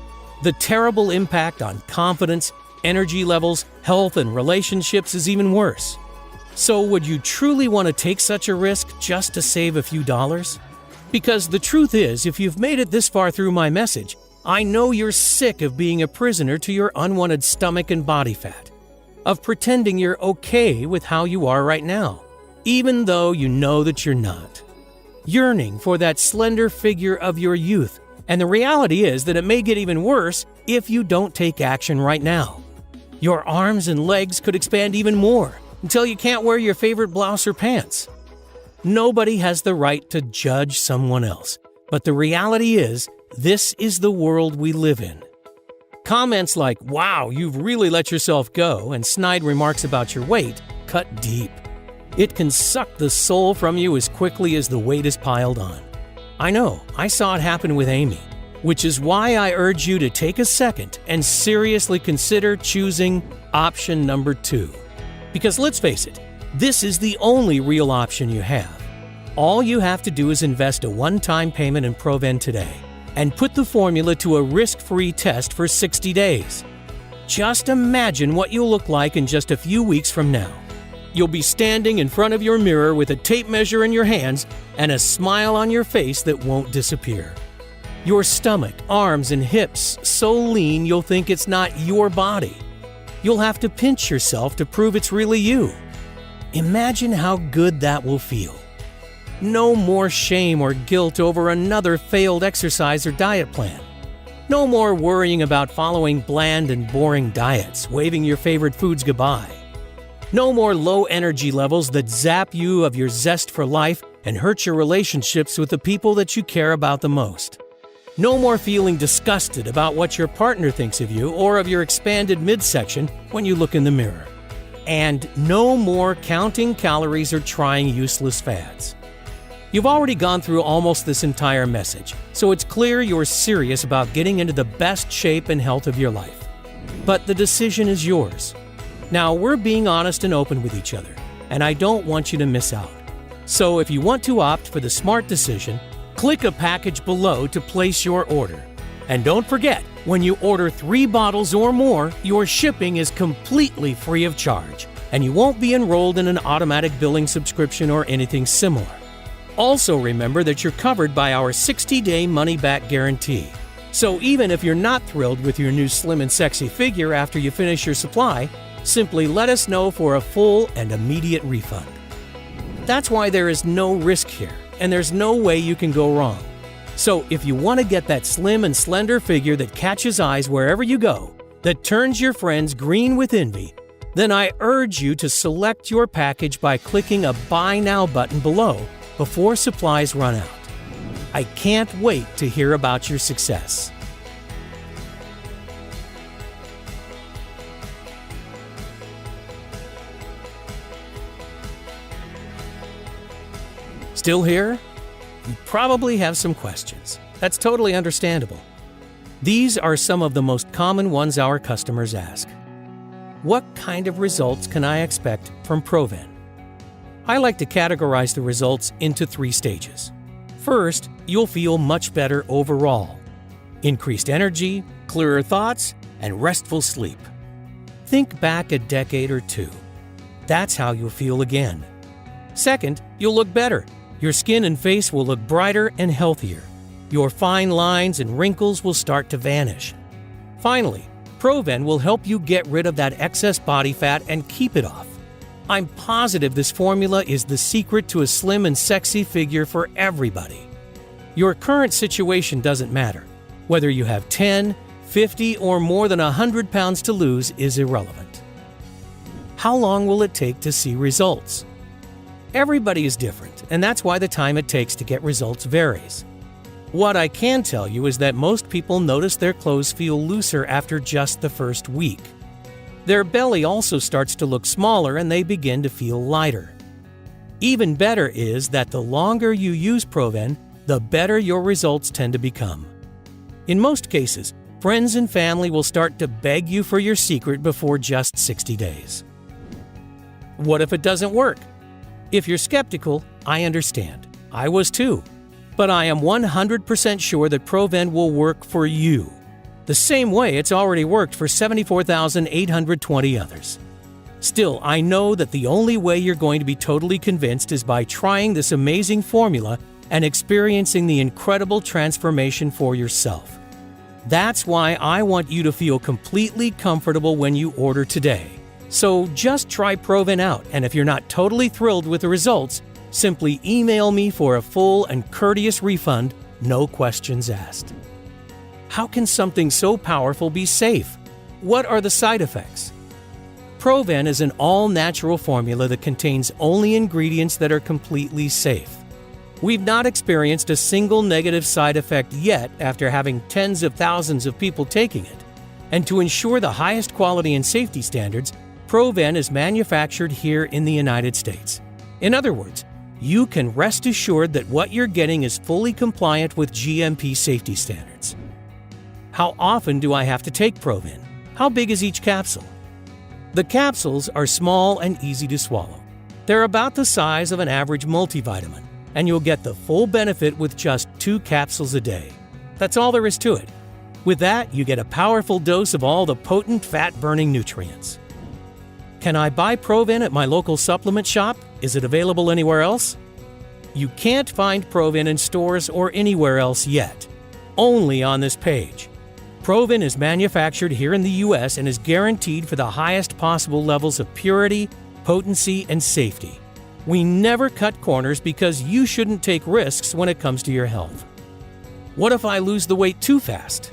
The terrible impact on confidence, energy levels, health, and relationships is even worse. So would you truly want to take such a risk just to save a few dollars? Because the truth is, if you've made it this far through my message, I know you're sick of being a prisoner to your unwanted stomach and body fat, of pretending you're okay with how you are right now, even though you know that you're not. Yearning for that slender figure of your youth. And the reality is that it may get even worse if you don't take action right now. Your arms and legs could expand even more until you can't wear your favorite blouse or pants. Nobody has the right to judge someone else But the reality is, this is the world we live in. Comments like, "Wow, you've really let yourself go," and snide remarks about your weight cut deep. It can suck the soul from you as quickly as the weight is piled on. I know, I saw it happen with Amy, which is why I urge you to take a second and seriously consider choosing option number 2. Because let's face it, this is the only real option you have. All you have to do is invest a one-time payment in PrVen today and put the formula to a risk-free test for 60 days. Just imagine what you'll look like in just a few weeks from now. You'll be standing in front of your mirror with a tape measure in your hands and a smile on your face that won't disappear. Your stomach, arms, and hips so lean you'll think it's not your body. You'll have to pinch yourself to prove it's really you. Imagine how good that will feel. No more shame or guilt over another failed exercise or diet plan. No more worrying about following bland and boring diets, waving your favorite foods goodbye. No more low energy levels that zap you of your zest for life and hurt your relationships with the people that you care about the most. No more feeling disgusted about what your partner thinks of you or of your expanded midsection when you look in the mirror. And no more counting calories or trying useless fads. You've already gone through almost this entire message, so it's clear you're serious about getting into the best shape and health of your life. But the decision is yours. Now, we're being honest and open with each other, and I don't want you to miss out. So if you want to opt for the smart decision, click a package below to place your order. And don't forget, when you order 3 bottles or more, your shipping is completely free of charge, and you won't be enrolled in an automatic billing subscription or anything similar. Also remember that you're covered by our 60-day money-back guarantee. So even if you're not thrilled with your new slim and sexy figure after you finish your supply, simply let us know for a full and immediate refund. That's why there is no risk here, and there's no way you can go wrong. So if you want to get that slim and slender figure that catches eyes wherever you go, that turns your friends green with envy, then I urge you to select your package by clicking a Buy Now button below before supplies run out. I can't wait to hear about your success. Still here? You probably have some questions. That's totally understandable. These are some of the most common ones our customers ask. What kind of results can I expect from PrVen? I like to categorize the results into 3 stages. First, you'll feel much better overall. Increased energy, clearer thoughts, and restful sleep. Think back a decade or 2. That's how you'll feel again. Second, you'll look better. Your skin and face will look brighter and healthier. Your fine lines and wrinkles will start to vanish. Finally, PrVen will help you get rid of that excess body fat and keep it off. I'm positive this formula is the secret to a slim and sexy figure for everybody. Your current situation doesn't matter. Whether you have 10, 50, or more than 100 pounds to lose is irrelevant. How long will it take to see results? Everybody is different, and that's why the time it takes to get results varies. What I can tell you is that most people notice their clothes feel looser after just the first week. Their belly also starts to look smaller and they begin to feel lighter. Even better is that the longer you use PrVen, the better your results tend to become. In most cases, friends and family will start to beg you for your secret before just 60 days. What if it doesn't work? If you're skeptical, I understand. I was too. But I am 100% sure that PrVen will work for you, the same way it's already worked for 74,820 others. Still, I know that the only way you're going to be totally convinced is by trying this amazing formula and experiencing the incredible transformation for yourself. That's why I want you to feel completely comfortable when you order today. So just try PrVen out, and if you're not totally thrilled with the results, simply email me for a full and courteous refund, no questions asked. How can something so powerful be safe? What are the side effects? PrVen is an all-natural formula that contains only ingredients that are completely safe. We've not experienced a single negative side effect yet after having tens of thousands of people taking it. And to ensure the highest quality and safety standards, PrVen is manufactured here in the United States. In other words, you can rest assured that what you're getting is fully compliant with GMP safety standards. How often do I have to take PrVen? How big is each capsule? The capsules are small and easy to swallow. They're about the size of an average multivitamin, and you'll get the full benefit with just 2 capsules a day. That's all there is to it. With that, you get a powerful dose of all the potent fat-burning nutrients. Can I buy PrVen at my local supplement shop? Is it available anywhere else? You can't find PrVen in stores or anywhere else yet. Only on this page. PrVen is manufactured here in the U.S. and is guaranteed for the highest possible levels of purity, potency, and safety. We never cut corners because you shouldn't take risks when it comes to your health. What if I lose the weight too fast?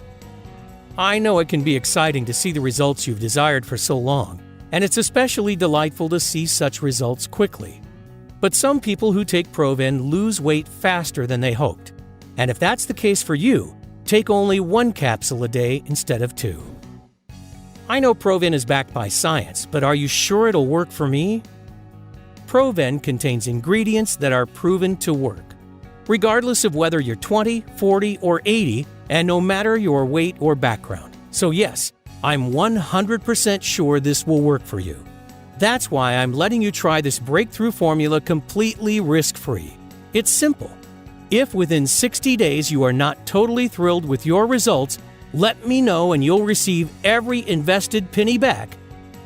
I know it can be exciting to see the results you've desired for so long, and it's especially delightful to see such results quickly. But some people who take PrVen lose weight faster than they hoped. And if that's the case for you, take only 1 capsule a day instead of 2. I know PrVen is backed by science, but are you sure it'll work for me? PrVen contains ingredients that are proven to work, regardless of whether you're 20, 40, or 80, and no matter your weight or background. So yes, I'm 100% sure this will work for you. That's why I'm letting you try this breakthrough formula completely risk-free. It's simple. If within 60 days you are not totally thrilled with your results, let me know and you'll receive every invested penny back,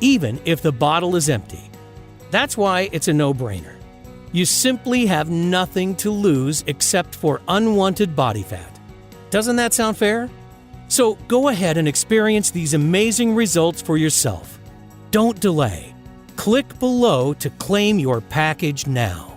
even if the bottle is empty. That's why it's a no-brainer. You simply have nothing to lose except for unwanted body fat. Doesn't that sound fair? So go ahead and experience these amazing results for yourself. Don't delay. Click below to claim your package now.